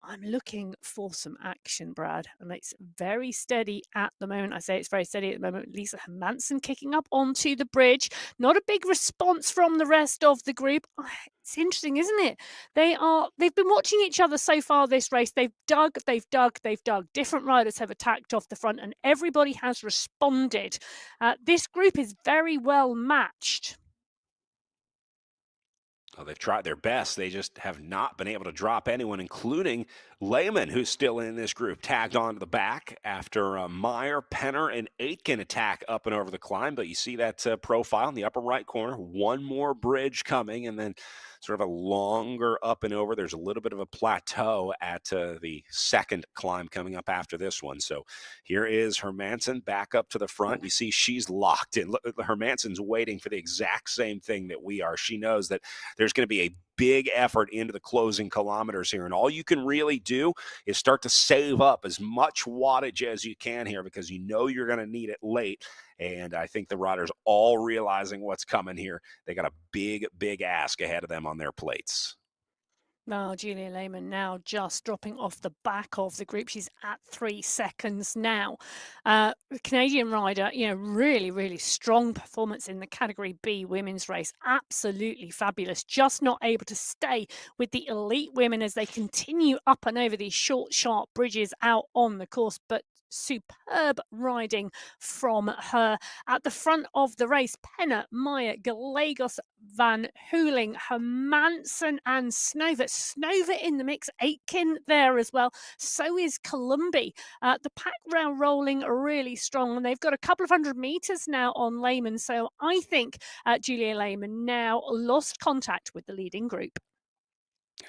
I'm looking for some action, Brad, and it's very steady at the moment. I say it's very steady at the moment. Lisa Hermansen kicking up onto the bridge. Not a big response from the rest of the group. It's interesting, isn't it? They've been watching each other so far this race. They've dug. Different riders have attacked off the front, and everybody has responded. This group is very well matched. Well, they've tried their best. They just have not been able to drop anyone, including Lehman, who's still in this group, tagged onto the back after Meyer, Penner, and Aitken attack up and over the climb. But you see that profile in the upper right corner. One more bridge coming, and then sort of a longer up and over. There's a little bit of a plateau at the second climb coming up after this one. So here is Hermansen back up to the front. You see she's locked in. Hermansen's waiting for the exact same thing that we are. She knows that there's going to be a big effort into the closing kilometers here. And all you can really do is start to save up as much wattage as you can here because you know you're going to need it late. And I think the riders all realizing what's coming here. They got a big ask ahead of them on their plates. Now, Julia Lehman now just dropping off the back of the group. She's at 3 seconds now. Canadian rider, really strong performance in the Category B women's race. Absolutely fabulous. Just not able to stay with the elite women as they continue up and over these short, sharp bridges out on the course. But superb riding from her. At the front of the race, Penna, Meyer, Gallegos, Van Hooling, Hermansen and Snova. Snova in the mix, Aitken there as well. So is Columbi. The pack rail rolling really strong, and they've got a couple of 100 meters now on Lehman. So I think Julia Lehman now lost contact with the leading group.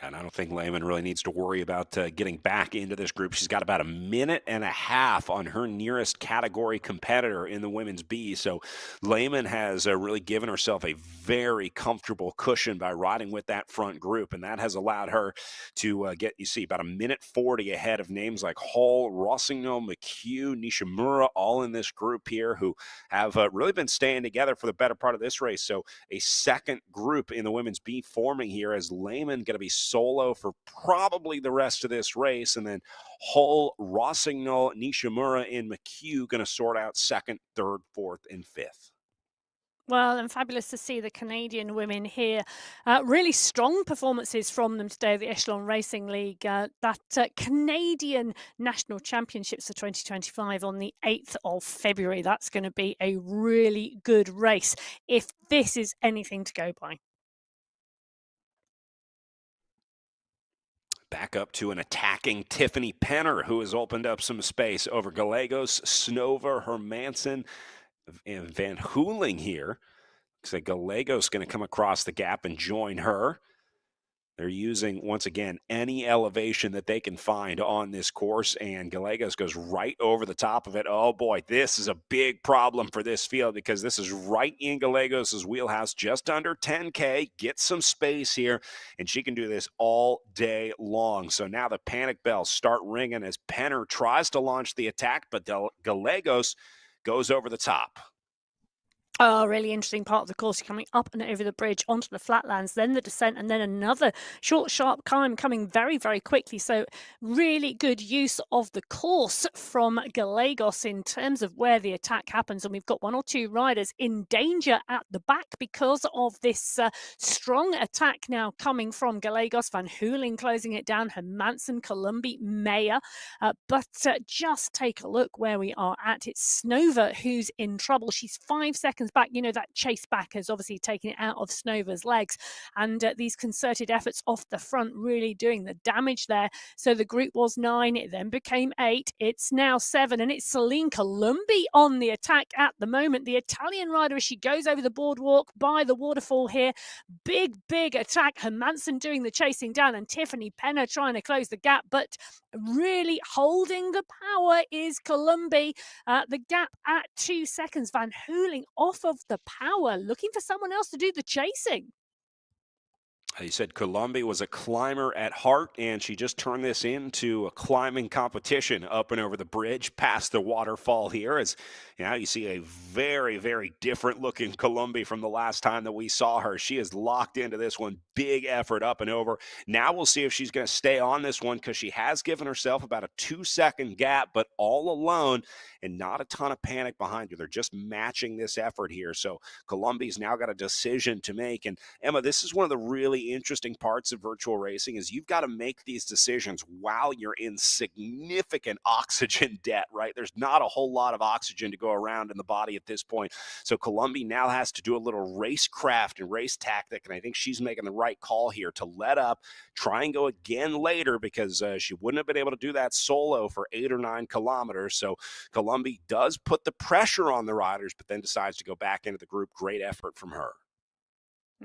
And I don't think Lehman really needs to worry about getting back into this group. She's got about 1.5 minutes on her nearest category competitor in the women's B. So Lehman has really given herself a very comfortable cushion by riding with that front group. And that has allowed her to get, you see, about 1:40 ahead of names like Hall, Rossignol, McHugh, Nishimura, all in this group here who have really been staying together for the better part of this race. So a second group in the women's B forming here as Lehman going to be solo for probably the rest of this race, and then Hull, Rossignol, Nishimura, and McHugh going to sort out second, third, fourth, and fifth. Well, and fabulous to see the Canadian women here. Really strong performances from them today, the Echelon Racing League. That Canadian National Championships for 2025 on the 8th of February. That's going to be a really good race if this is anything to go by. Back up to an attacking Tiffany Penner, who has opened up some space over Gallegos, Snova, Hermansen, and Van Hooling here. Looks like Gallegos going to come across the gap and join her. They're using, once again, any elevation that they can find on this course, and Gallegos goes right over the top of it. Oh, boy, this is a big problem for this field because this is right in Gallegos' wheelhouse, just under 10K. Get some space here, and she can do this all day long. So now the panic bells start ringing as Penner tries to launch the attack, but Gallegos goes over the top. Oh, really interesting part of the course. You're coming up and over the bridge onto the flatlands, then the descent, and then another short, sharp climb coming very, very quickly. So really good use of the course from Gallegos in terms of where the attack happens. And we've got one or two riders in danger at the back because of this strong attack now coming from Gallegos. Van Hooling closing it down, Hermansen, Columbi, Mayer. But just take a look where we are at. It's Snova who's in trouble. She's 5 seconds back. You know, that chase back has obviously taken it out of Snova's legs, and these concerted efforts off the front really doing the damage there. So the group was 9, it then became 8, it's now 7, and it's Celine Columbi on the attack at the moment. The Italian rider, as she goes over the boardwalk by the waterfall here, big attack. Hermansen doing the chasing down, and Tiffany Penner trying to close the gap, but really holding the power is Columbi. The gap at 2 seconds. Van Hooling off of the power, looking for someone else to do the chasing. He said Columbi was a climber at heart, and she just turned this into a climbing competition up and over the bridge past the waterfall here. As now you see a very different looking Columbi from the last time that we saw her. She is locked into this one. Big effort up and over. Now we'll see if she's going to stay on this one because she has given herself about a 2-second gap, but all alone and not a ton of panic behind her. They're just matching this effort here. So Columbi's now got a decision to make. And Emma, this is one of the really interesting parts of virtual racing is you've got to make these decisions while you're in significant oxygen debt, right? There's not a whole lot of oxygen to go around in the body at this point. So Columbi now has to do a little racecraft and race tactic, and I think she's making the right call here to let up, try and go again later because she wouldn't have been able to do that solo for 8 or 9 kilometers. So Columbi does put the pressure on the riders, but then decides to go back into the group. Great effort from her.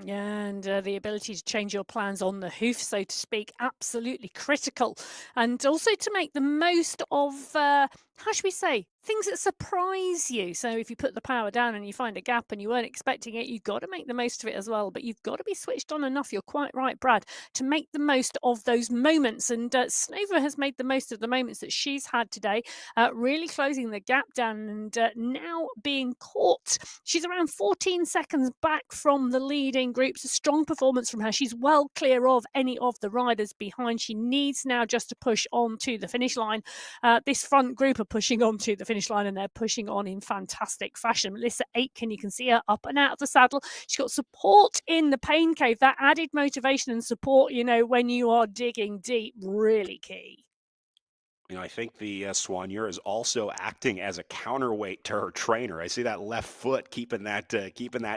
Yeah, and the ability to change your plans on the hoof, so to speak, absolutely critical. And also to make the most of, how should we say, things that surprise you. So if you put the power down and you find a gap and you weren't expecting it, you've got to make the most of it as well. But you've got to be switched on enough, you're quite right, Brad, to make the most of those moments. And Snova has made the most of the moments that she's had today, really closing the gap down and now being caught. She's around 14 seconds back from the leading group. It's a strong performance from her. She's well clear of any of the riders behind. She needs now just to push on to the finish line. This front group are pushing on to the finish line, and they're pushing on in fantastic fashion. Melissa Aitken, you can see her up and out of the saddle. She's got support in the pain cave. That added motivation and support, you know, when you are digging deep, really key. I think the Soigneur is also acting as a counterweight to her trainer. I see that left foot keeping that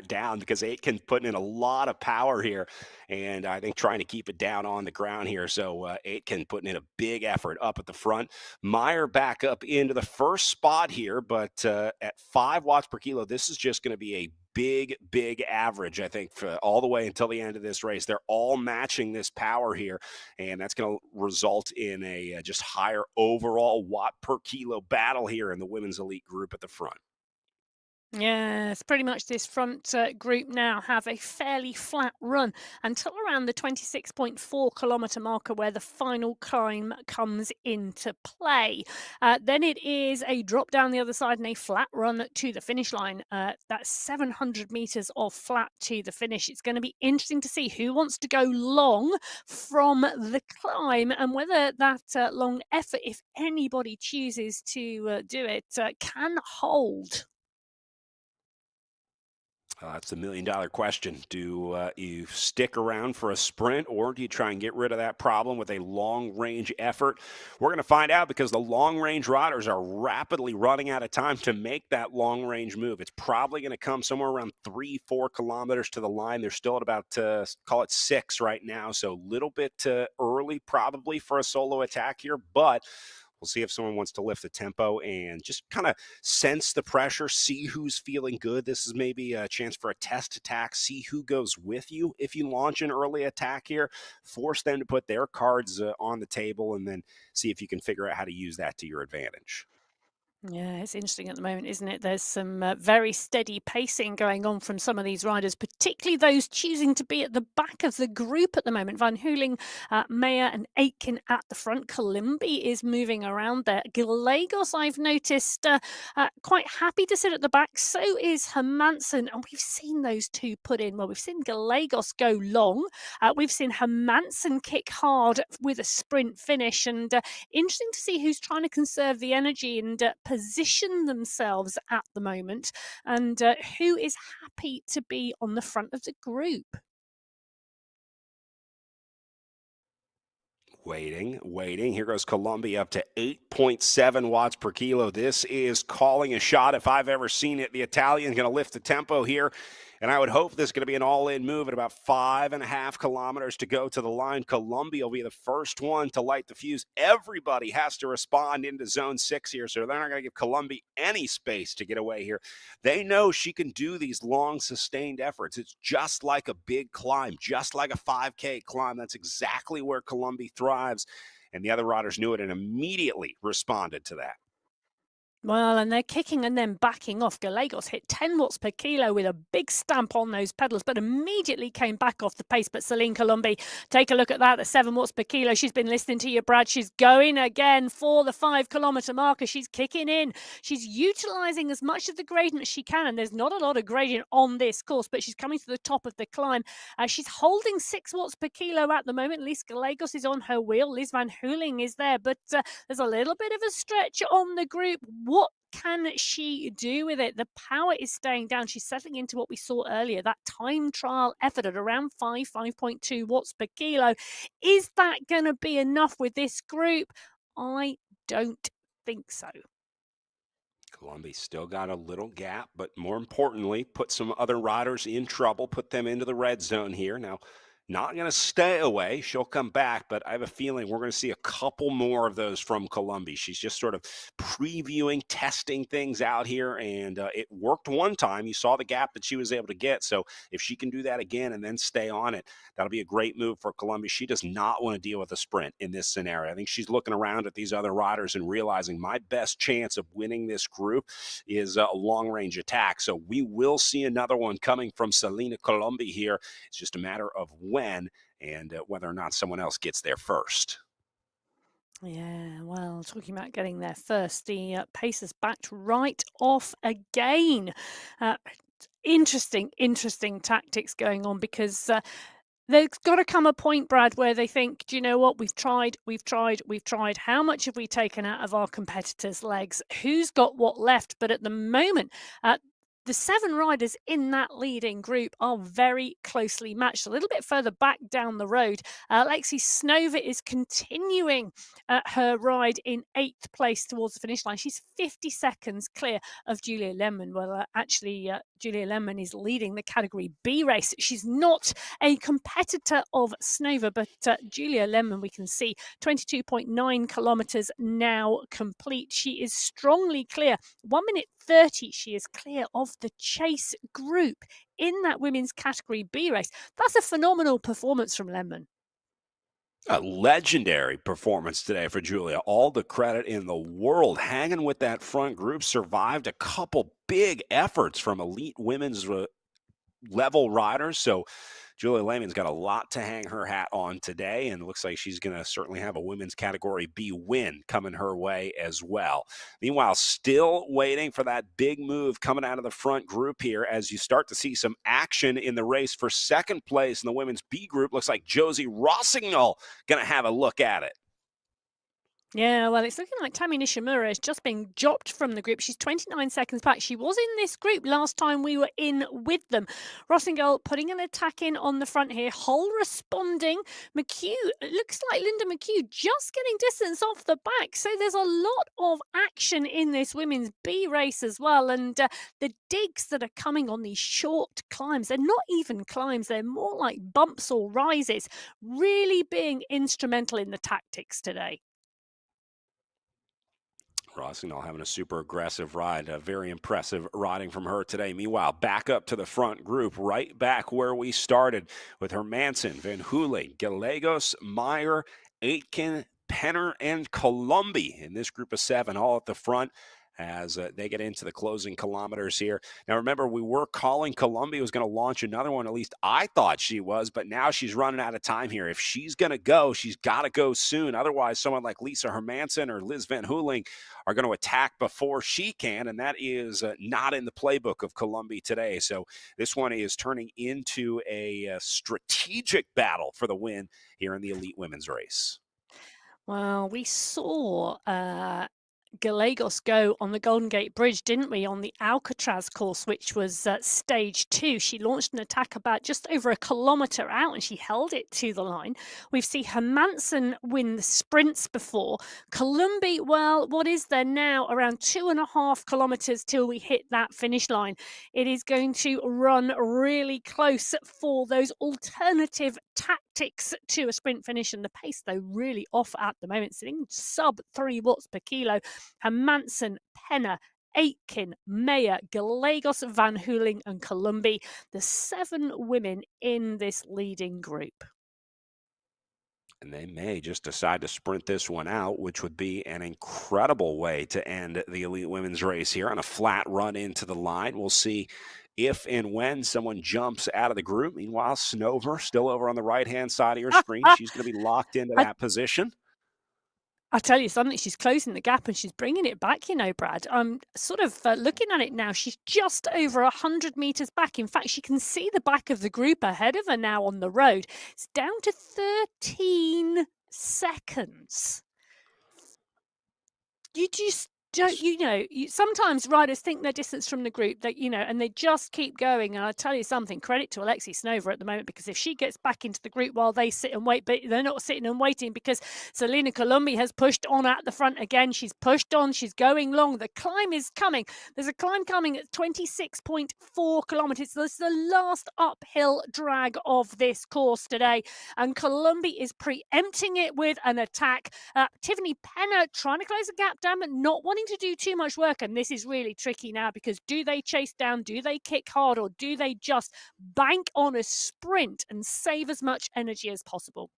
down because Aitken putting in a lot of power here, and I think trying to keep it down on the ground here. So Aitken putting in a big effort up at the front. Meyer back up into the first spot here, but at 5 watts per kilo, this is just going to be a big average. I think for all the way until the end of this race, they're all matching this power here, and that's going to result in a just higher overall watt per kilo battle here in the women's elite group at the front. Yes, pretty much this front group now have a fairly flat run until around the 26.4 kilometre marker where the final climb comes into play. Then it is a drop down the other side and a flat run to the finish line. That's 700 metres of flat to the finish. It's going to be interesting to see who wants to go long from the climb and whether that long effort, if anybody chooses to do it, can hold. That's the $1 million question. Do you stick around for a sprint, or do you try and get rid of that problem with a long range effort? We're going to find out because the long range riders are rapidly running out of time to make that long range move. It's probably going to come somewhere around 3-4 kilometers to the line. They're still at about, call it 6 right now. So a little bit early probably for a solo attack here, but we'll see if someone wants to lift the tempo and just kind of sense the pressure, see who's feeling good. This is maybe a chance for a test attack, see who goes with you if you launch an early attack here. Force them to put their cards on the table and then see if you can figure out how to use that to your advantage. Yeah, it's interesting at the moment, isn't it? There's some very steady pacing going on from some of these riders, particularly those choosing to be at the back of the group at the moment. Van Hooling, Mayer, and Aitken at the front. Columbi is moving around there. Gallegos, I've noticed, quite happy to sit at the back. So is Hermansen. And we've seen those two put in. Well, we've seen Gallegos go long. We've seen Hermansen kick hard with a sprint finish. And interesting to see who's trying to conserve the energy and position themselves at the moment, and who is happy to be on the front of the group. Waiting. Here goes Columbia up to 8.7 watts per kilo. This is calling a shot if I've ever seen it. The Italian's going to lift the tempo here, and I would hope this is going to be an all-in move at about 5.5 kilometers to go to the line. Columbia will be the first one to light the fuse. Everybody has to respond into zone 6 here, so they're not going to give Columbia any space to get away here. They know she can do these long, sustained efforts. It's just like a big climb, just like a 5K climb. That's exactly where Columbia thrives. And the other riders knew it and immediately responded to that. Well, and they're kicking and then backing off. Gallegos hit 10 watts per kilo with a big stamp on those pedals, but immediately came back off the pace. But Celine Colombi, take a look at that, the 7 watts per kilo. She's been listening to you, Brad. She's going again for the 5 kilometre marker. She's kicking in. She's utilising as much of the gradient as she can, and there's not a lot of gradient on this course, but she's coming to the top of the climb. She's holding 6 watts per kilo at the moment. Liz Gallegos is on her wheel. Liz Van Hooling is there, but there's a little bit of a stretch on the group. What can she do with it? The power is staying down. She's settling into what we saw earlier, that time trial effort at around 5.2 watts per kilo. Is that going to be enough with this group? I don't think so. Columbia still got a little gap, but more importantly, put some other riders in trouble, put them into the red zone here. Now, not going to stay away. She'll come back, but I have a feeling we're going to see a couple more of those from Columbia. She's just sort of previewing, testing things out here, and it worked one time. You saw the gap that she was able to get. So if she can do that again and then stay on it, that'll be a great move for Columbia. She does not want to deal with a sprint in this scenario. I think she's looking around at these other riders and realizing my best chance of winning this group is a long-range attack. So we will see another one coming from Selena Columbia here. It's just a matter of when and whether or not someone else gets there first. Yeah, well, talking about getting there first, the Pacers backed right off again. Uh, interesting tactics going on because there's got to come a point, Brad, where they think, do you know what? We've tried. How much have we taken out of our competitors' legs? Who's got what left? But at the moment, The 7 riders in that leading group are very closely matched. A little bit further back down the road, Lexi Snova is continuing her ride in 8th place towards the finish line. She's 50 seconds clear of Julia Lemon. Well, actually, Julia Lemon is leading the Category B race. She's not a competitor of Snova, but Julia Lemon, we can see 22.9 kilometres now complete. She is strongly clear. 1 minute 30, she is clear of the chase group in that women's Category B race. That's a phenomenal performance from Lemon. A legendary performance today for Julia. All the credit in the world. Hanging with that front group, survived a couple big efforts from elite women's level riders. So Julia Lemon's got a lot to hang her hat on today, and looks like she's going to certainly have a women's Category B win coming her way as well. Meanwhile, still waiting for that big move coming out of the front group here as you start to see some action in the race for second place in the women's B group. Looks like Josie Rossignol going to have a look at it. Yeah, well, it's looking like Tammy Nishimura is just being dropped from the group. She's 29 seconds back. She was in this group last time we were in with them. Rossignol putting an attack in on the front here. Hull responding. McHugh, it looks like Linda McHugh just getting distance off the back. So there's a lot of action in this women's B race as well. And the digs that are coming on these short climbs, they're not even climbs. They're more like bumps or rises, really being instrumental in the tactics today. Rossignol having a super aggressive ride. Very impressive riding from her today. Meanwhile, back up to the front group, right back where we started with Hermansen, Van Hooling, Gallegos, Meyer, Aitken, Penner, and Colombi in this group of 7, all at the front as they get into the closing kilometers here. Now, remember, we were calling Colombi was going to launch another one. At least I thought she was, but now she's running out of time here. If she's going to go, she's got to go soon. Otherwise, someone like Lisa Hermansen or Liz Van Hooling are going to attack before she can, and that is not in the playbook of Colombi today. So this one is turning into a strategic battle for the win here in the elite women's race. Well, we saw Gallegos go on the Golden Gate Bridge, didn't we, on the Alcatraz course, which was stage 2. She launched an attack about just over a kilometre out and she held it to the line. We've seen Hermansen win the sprints before. Colombi, well, what is there now? Around 2.5 kilometres till we hit that finish line. It is going to run really close for those alternative tactics to a sprint finish, and the pace, though, really off at the moment, sitting sub 3 watts per kilo. Hermansen, Penner, Aitken, Mayer, Gallegos, Van Hooling, and Colombi, the 7 women in this leading group. And they may just decide to sprint this one out, which would be an incredible way to end the elite women's race here on a flat run into the line. We'll see if and when someone jumps out of the group. Meanwhile, Snover still over on the right-hand side of your screen. She's going to be locked into that position. I tell you something, she's closing the gap and she's bringing it back, you know, Brad. I'm sort of looking at it now. She's just over 100 metres back. In fact, she can see the back of the group ahead of her now on the road. It's down to 13 seconds. You just don't, sometimes riders think their distance from the group, that, and they just keep going. And I tell you something, credit to Alexi Snova at the moment, because if she gets back into the group while they sit and wait, but they're not sitting and waiting, because Selena Colombi has pushed on at the front again. She's pushed on, she's going long. The climb is coming. There's a climb coming at 26.4 kilometers. This is the last uphill drag of this course today. And Colombi is preempting it with an attack. Tiffany Penner trying to close the gap down, but not wanting to do too much work. And this is really tricky now, because do they chase down, do they kick hard, or do they just bank on a sprint and save as much energy as possible?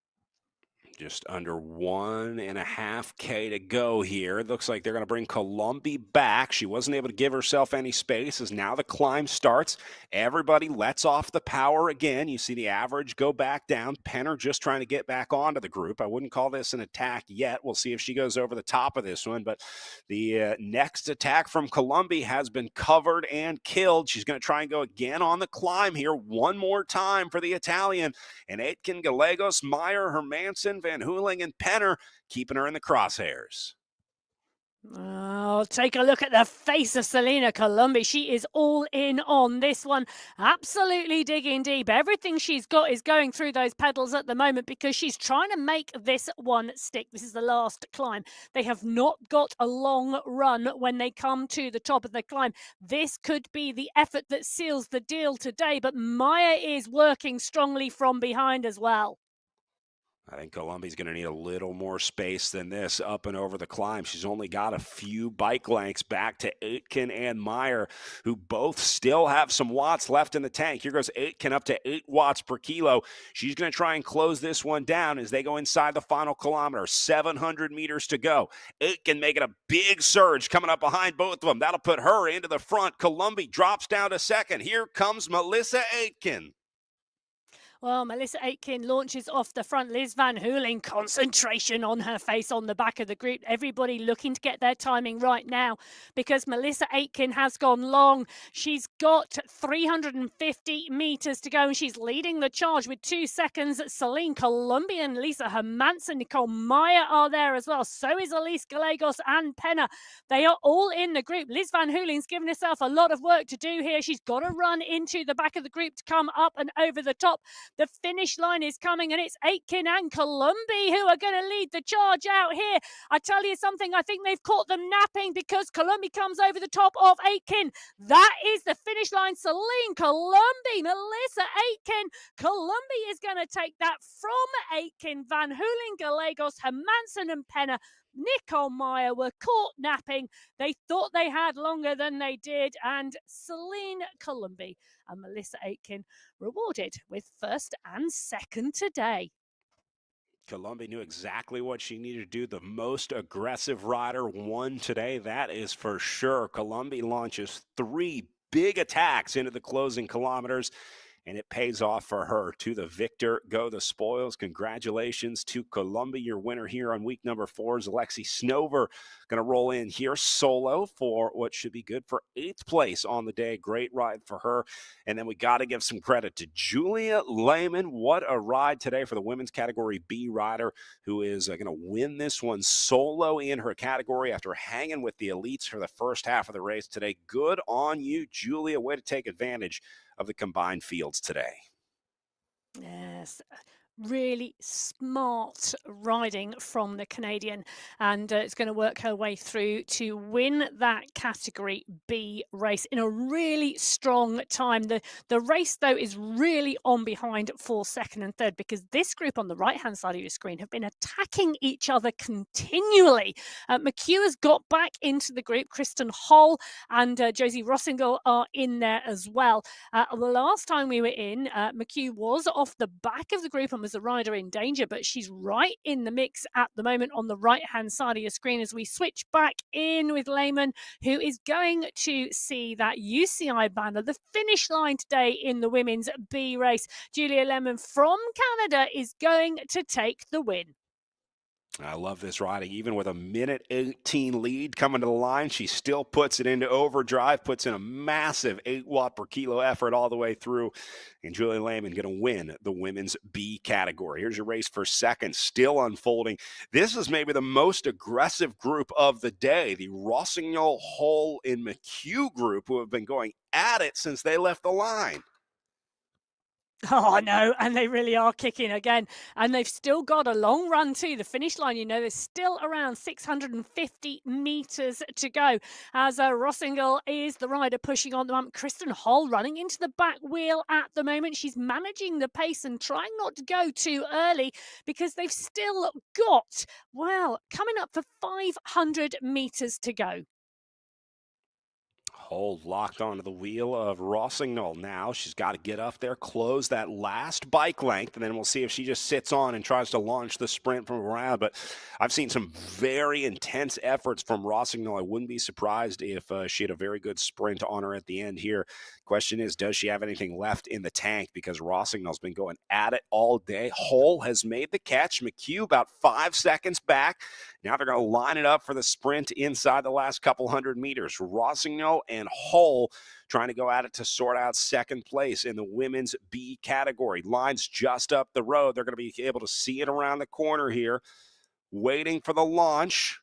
Just under 1.5K to go here. It looks like they're going to bring Colombi back. She wasn't able to give herself any space as now the climb starts. Everybody lets off the power again. You see the average go back down. Penner just trying to get back onto the group. I wouldn't call this an attack yet. We'll see if she goes over the top of this one. But the next attack from Colombi has been covered and killed. She's going to try and go again on the climb here one more time for the Italian. And Aitken, Gallegos, Meyer, Hermansen, Van Hooling, and Penner keeping her in the crosshairs. Oh, take a look at the face of Selena Colombi. She is all in on this one. Absolutely digging deep. Everything she's got is going through those pedals at the moment because she's trying to make this one stick. This is the last climb. They have not got a long run when they come to the top of the climb. This could be the effort that seals the deal today, but Maya is working strongly from behind as well. I think Columbia's going to need a little more space than this up and over the climb. She's only got a few bike lengths back to Aitken and Meyer, who both still have some watts left in the tank. Here goes Aitken up to 8 watts per kilo. She's going to try and close this one down as they go inside the final kilometer. 700 meters to go. Aitken making a big surge coming up behind both of them. That'll put her into the front. Columbia drops down to second. Here comes Melissa Aitken. Well, Melissa Aitken launches off the front. Liz Van Hooling, concentration on her face on the back of the group. Everybody looking to get their timing right now because Melissa Aitken has gone long. She's got 350 meters to go and she's leading the charge with 2 seconds. Celine Colombi and Lisa Hermansen, Nicole Meyer are there as well. So is Elise Gallegos and Penna. They are all in the group. Liz Van Hooling's given herself a lot of work to do here. She's got to run into the back of the group to come up and over the top. The finish line is coming, and it's Aitken and Colombi who are going to lead the charge out here. I tell you something, I think they've caught them napping because Colombi comes over the top of Aitken. That is the finish line. Celine Colombi, Melissa Aitken. Colombi is going to take that from Aitken. Van Hooling, Gallegos, Hermansen and Penna. Nicole Meyer were caught napping. They thought they had longer than they did. And Celine Colombi and Melissa Aitken rewarded with first and second today. Columbia knew exactly what she needed to do. The most aggressive rider won today. That is for sure. Columbia launches 3 big attacks into the closing kilometers, and it pays off for her. To the victor go the spoils. Congratulations to Columbia. Your winner here on week number 4 is Alexi Snover. Going to roll in here solo for what should be good for 8th place on the day. Great ride for her. And then we got to give some credit to Julia Lehman. What a ride today for the women's category B rider, who is going to win this one solo in her category after hanging with the elites for the first half of the race today. Good on you, Julia. Way to take advantage of the combined fields today. Yes, really smart riding from the Canadian, and it's going to work her way through to win that category B race in a really strong time. The race though is really on behind for second and third because this group on the right hand side of your screen have been attacking each other continually. McHugh has got back into the group. Kristen Hall and Josie Rossinger are in there as well. The last time we were in, McHugh was off the back of the group and was a rider in danger, but she's right in the mix at the moment on the right-hand side of your screen as we switch back in with Lehman, who is going to see that UCI banner, the finish line today in the women's B race. Julia Lehman from Canada is going to take the win. I love this riding. Even with a minute 18 lead coming to the line, she still puts it into overdrive, puts in a massive 8 watt per kilo effort all the way through. And Julia Lehman going to win the women's B category. Here's your race for second, still unfolding. This is maybe the most aggressive group of the day. The Rossignol, Hull, and McHugh group, who have been going at it since they left the line. Oh, no, and they really are kicking again. And they've still got a long run to the finish line. You know, there's still around 650 meters to go as Rossignol is the rider pushing on the moment. Kristen Hall running into the back wheel at the moment. She's managing the pace and trying not to go too early because they've still got, well, coming up for 500 meters to go. Hull locked onto the wheel of Rossignol now. She's got to get up there, close that last bike length, and then we'll see if she just sits on and tries to launch the sprint from around. But I've seen some very intense efforts from Rossignol. I wouldn't be surprised if she had a very good sprint on her at the end here. Question is, does she have anything left in the tank? Because Rossignol's been going at it all day. Hull has made the catch. McHugh about 5 seconds back. Now they're going to line it up for the sprint inside the last couple hundred meters. Rossignol and Hull trying to go at it to sort out second place in the women's B category. Line's just up the road. They're going to be able to see it around the corner here. Waiting for the launch.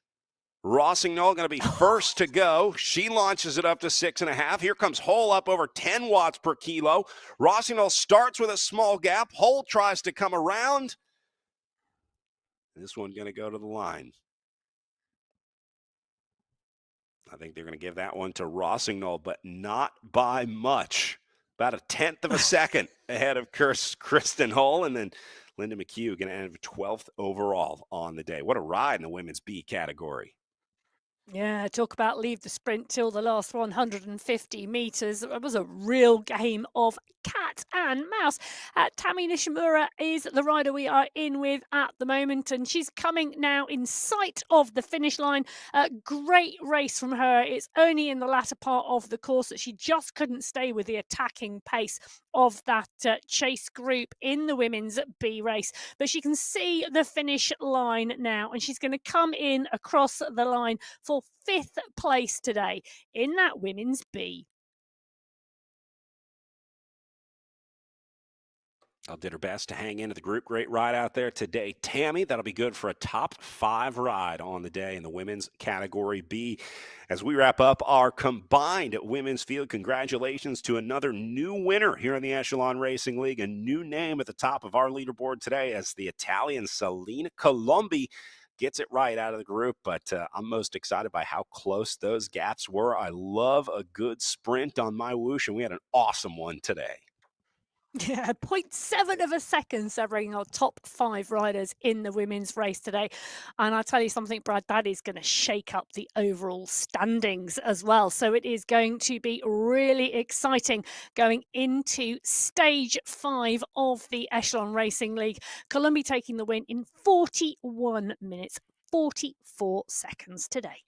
Rossignol going to be first to go. She launches it up to 6.5. Here comes Hull up over 10 watts per kilo. Rossignol starts with a small gap. Hull tries to come around. This one going to go to the line. I think they're going to give that one to Rossignol, but not by much. About a tenth of a second ahead of Kristen Hull, and then Linda McHugh going to end 12th overall on the day. What a ride in the women's B category. Yeah, talk about leave the sprint till the last 150 meters. It was a real game of cat and mouse. Tammy Nishimura is the rider we are in with at the moment, and she's coming now in sight of the finish line. Great race from her. It's only in the latter part of the course that she just couldn't stay with the attacking pace of that chase group in the women's B race. But she can see the finish line now, and she's going to come in across the line for 5th place today in that women's B. Did her best to hang into the group. Great ride out there today. Tammy, that'll be good for a top 5 ride on the day in the women's category B. As we wrap up our combined women's field, congratulations to another new winner here in the Echelon Racing League. A new name at the top of our leaderboard today as the Italian Selena Colombi gets it right out of the group, but I'm most excited by how close those gaps were. I love a good sprint on MyWhoosh, and we had an awesome one today. Yeah, 0.7 of a second separating our top 5 riders in the women's race today. And I'll tell you something, Brad, that is going to shake up the overall standings as well. So it is going to be really exciting going into stage 5 of the Echelon Racing League. Colombi taking the win in 41 minutes, 44 seconds today.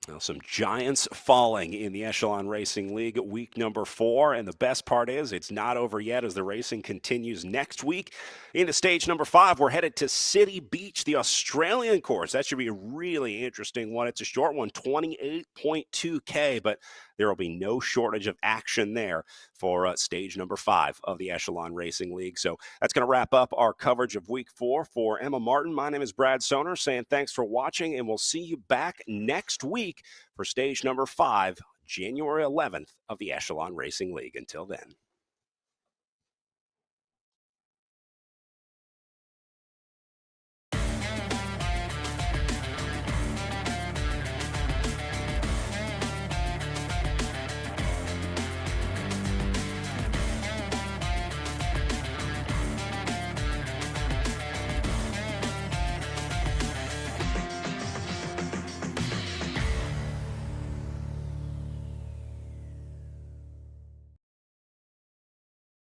Well, some giants falling in the Echelon Racing League week number 4. And the best part is it's not over yet as the racing continues next week. Into stage number 5, we're headed to City Beach, the Australian course. That should be a really interesting one. It's a short one, 28.2K, but there will be no shortage of action there for stage number 5 of the Echelon Racing League. So that's going to wrap up our coverage of week 4. For Emma Martin, my name is Brad Soner, saying thanks for watching, and we'll see you back next week for stage number 5, January 11th of the Echelon Racing League. Until then.